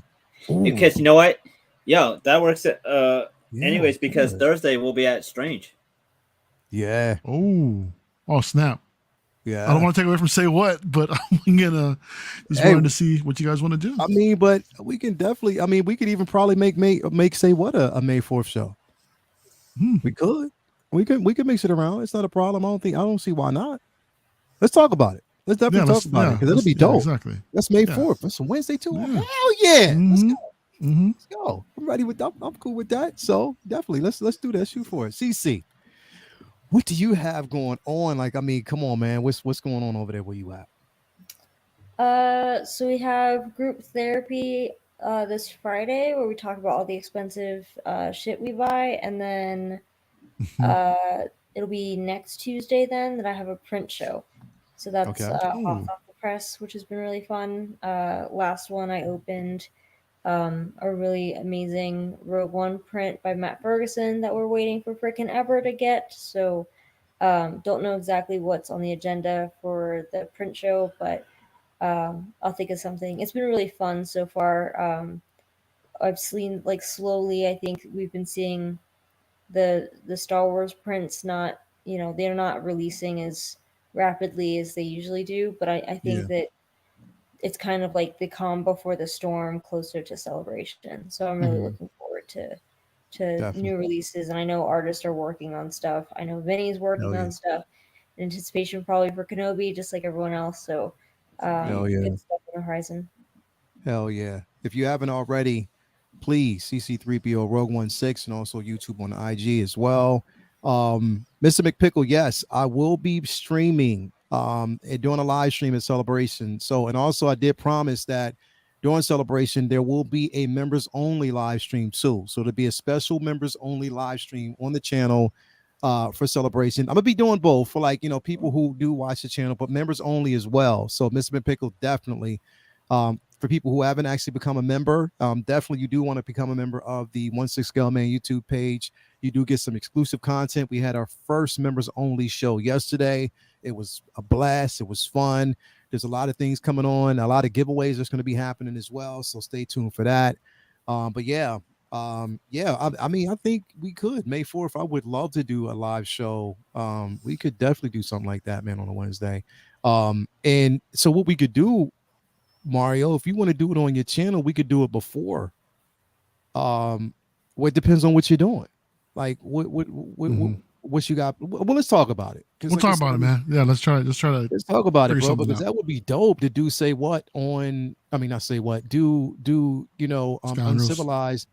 Speaker 3: Because you know what? Yo, that works.
Speaker 2: Yeah,
Speaker 3: Anyways, because
Speaker 2: good.
Speaker 3: Thursday we'll be at Strange.
Speaker 2: Yeah,
Speaker 4: Oh, snap.
Speaker 2: yeah.
Speaker 4: I don't want to take away from say what, but I'm gonna just wanted to see what you guys want to do.
Speaker 2: I mean, but we can definitely. I mean, we could even probably make say what a May 4th show. We could. We could mix it around. It's not a problem. I don't see why not. Let's talk about it. Let's definitely talk about it because it'll be dope.
Speaker 4: Exactly.
Speaker 2: That's May 4th. That's a Wednesday too.
Speaker 4: Yeah.
Speaker 2: Hell yeah. Let's go.
Speaker 4: Mm-hmm.
Speaker 2: Let's go. I'm ready with that. I'm cool with that. So definitely let's do that. Shoot for it. CC. What do you have going on? Like, I mean, come on, man. What's going on over there where you at?
Speaker 5: So we have group therapy this Friday where we talk about all the expensive shit we buy, and then it'll be next Tuesday then that I have a print show. So that's hot off the press, which has been really fun. Last one I opened a really amazing Rogue One print by Matt Ferguson that we're waiting for frickin' ever to get. So don't know exactly what's on the agenda for the print show, but I'll think of something. It's been really fun so far. I've seen like slowly, I think we've been seeing the Star Wars prints not, they're not releasing as rapidly as they usually do, but I think that it's kind of like the calm before the storm, closer to Celebration. So I'm really looking forward to new releases, and I know artists are working on stuff. I know Vinny's working on stuff in anticipation probably for Kenobi, just like everyone else. So good stuff on the horizon.
Speaker 2: Hell yeah. If you haven't already, please CC3PO Rogue 16 and also YouTube on IG as well. Mr. McPickle, yes, I will be streaming and doing a live stream at Celebration. So, and also I did promise that during Celebration there will be a members only live stream too. So there'll be a special members only live stream on the channel for Celebration. I'm gonna be doing both for people who do watch the channel, but members only as well. So Mr. McPickle, definitely for people who haven't actually become a member, definitely you do want to become a member of the 16 Scale Man YouTube page. You do get some exclusive content. We had our first members only show yesterday. It was a blast. It was fun. There's a lot of things coming on, a lot of giveaways that's going to be happening as well. So stay tuned for that. But yeah, I mean, I think we could May 4th. I would love to do a live show. We could definitely do something like that, man, on a Wednesday. And so what we could do, Mario, if you want to do it on your channel, we could do it before. Well, it depends on what you're doing. Like what you got. Well, let's talk about it.
Speaker 4: We'll talk about it, man. Yeah, let's try to
Speaker 2: talk about it, bro, because
Speaker 4: out.
Speaker 2: that would be dope to do say what on. I mean, not say what. Do Uncivilized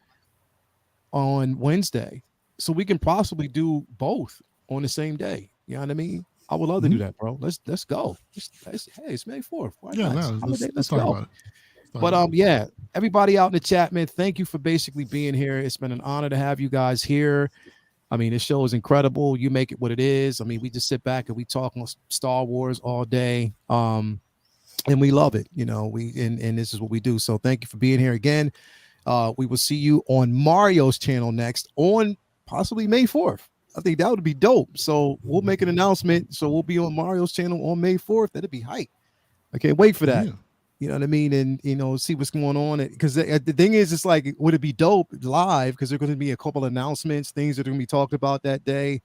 Speaker 2: on Wednesday, so we can possibly do both on the same day. You know what I mean? I would love to do that, bro. Let's go. Hey, it's May 4th. Let's
Speaker 4: talk
Speaker 2: go.
Speaker 4: about it.
Speaker 2: But yeah, everybody out in the chat, man, thank you for basically being here. It's been an honor to have you guys here. I mean, this show is incredible. You make it what it is. I mean, we just sit back and we talk on Star Wars all day. And we love it. And this is what we do. So thank you for being here again. We will see you on Mario's channel next on possibly May 4th. I think that would be dope. So we'll make an announcement. So we'll be on Mario's channel on May 4th. That'd be hype. I can't wait for that. Yeah. You know what I mean? And, see what's going on. Because the thing is, it's like, would it be dope live? Because there's going to be a couple announcements, things that are going to be talked about that day,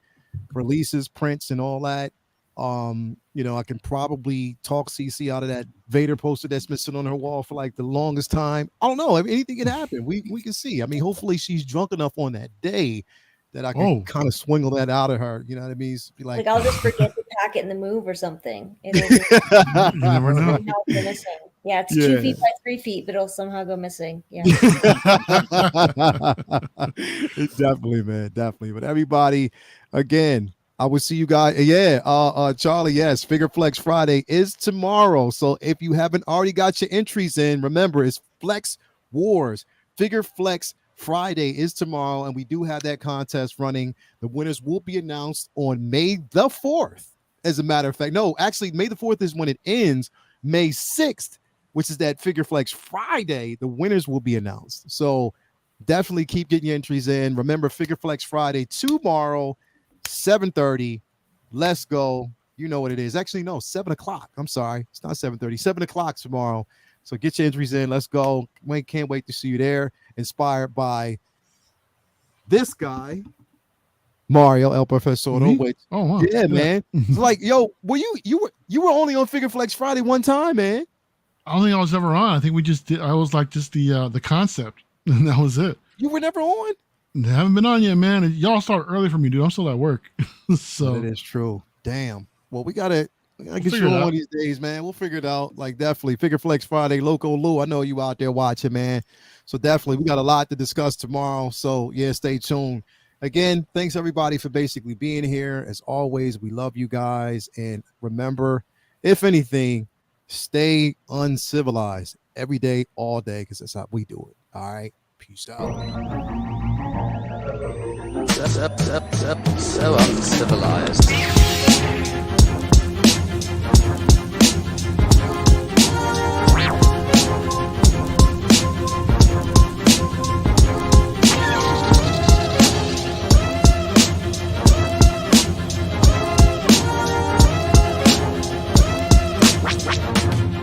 Speaker 2: releases, prints, and all that. I can probably talk CC out of that Vader poster that's been sitting on her wall for like the longest time. I don't know. I mean, anything can happen. We can see. I mean, hopefully she's drunk enough on that day that I can kind of swingle that out of her. You know what I mean? Be like
Speaker 5: I'll just forget to pack it in the move or something.
Speaker 4: You never know.
Speaker 5: Missing. Yeah, it's 2 feet by 3 feet, but it'll somehow go missing. Yeah.
Speaker 2: Definitely, man. Definitely. But everybody, again, I will see you guys. Yeah. Charlie, yes. Figure Flex Friday is tomorrow. So if you haven't already got your entries in, remember, it's Flex Wars. Figure Flex Friday is tomorrow, and we do have that contest running. The winners will be announced on May the 4th. As a matter of fact, no, actually, May the 4th is when it ends. May 6th, which is that Figure Flex Friday, the winners will be announced. So definitely keep getting your entries in. Remember, Figure Flex Friday tomorrow, 7:30. Let's go. You know what it is. Actually, no, 7 o'clock. I'm sorry. It's not 7:30. 7 o'clock tomorrow. So get your entries in. Let's go. Can't wait to see you there. Inspired by this guy, Mario El Profesoro. Which,
Speaker 4: oh, wow.
Speaker 2: Yeah, man. It's like, yo, well, you were only on Figure Flex Friday one time, man.
Speaker 4: I don't think I was ever on. I think we just did. I was like just the concept, and that was it.
Speaker 2: You were never on?
Speaker 4: I haven't been on yet, man. Y'all start early for me, dude. I'm still at work. So
Speaker 2: that is true. Damn. Well, we gotta get you on one of these days, man. We'll figure it out. Like, definitely Figure Flex Friday, Loco Lou. I know you out there watching, man. So definitely, we got a lot to discuss tomorrow. So yeah, stay tuned. Again, thanks everybody for basically being here. As always, we love you guys. And remember, if anything, stay uncivilized every day, all day, because that's how we do it. All right. Peace out.
Speaker 1: So uncivilized.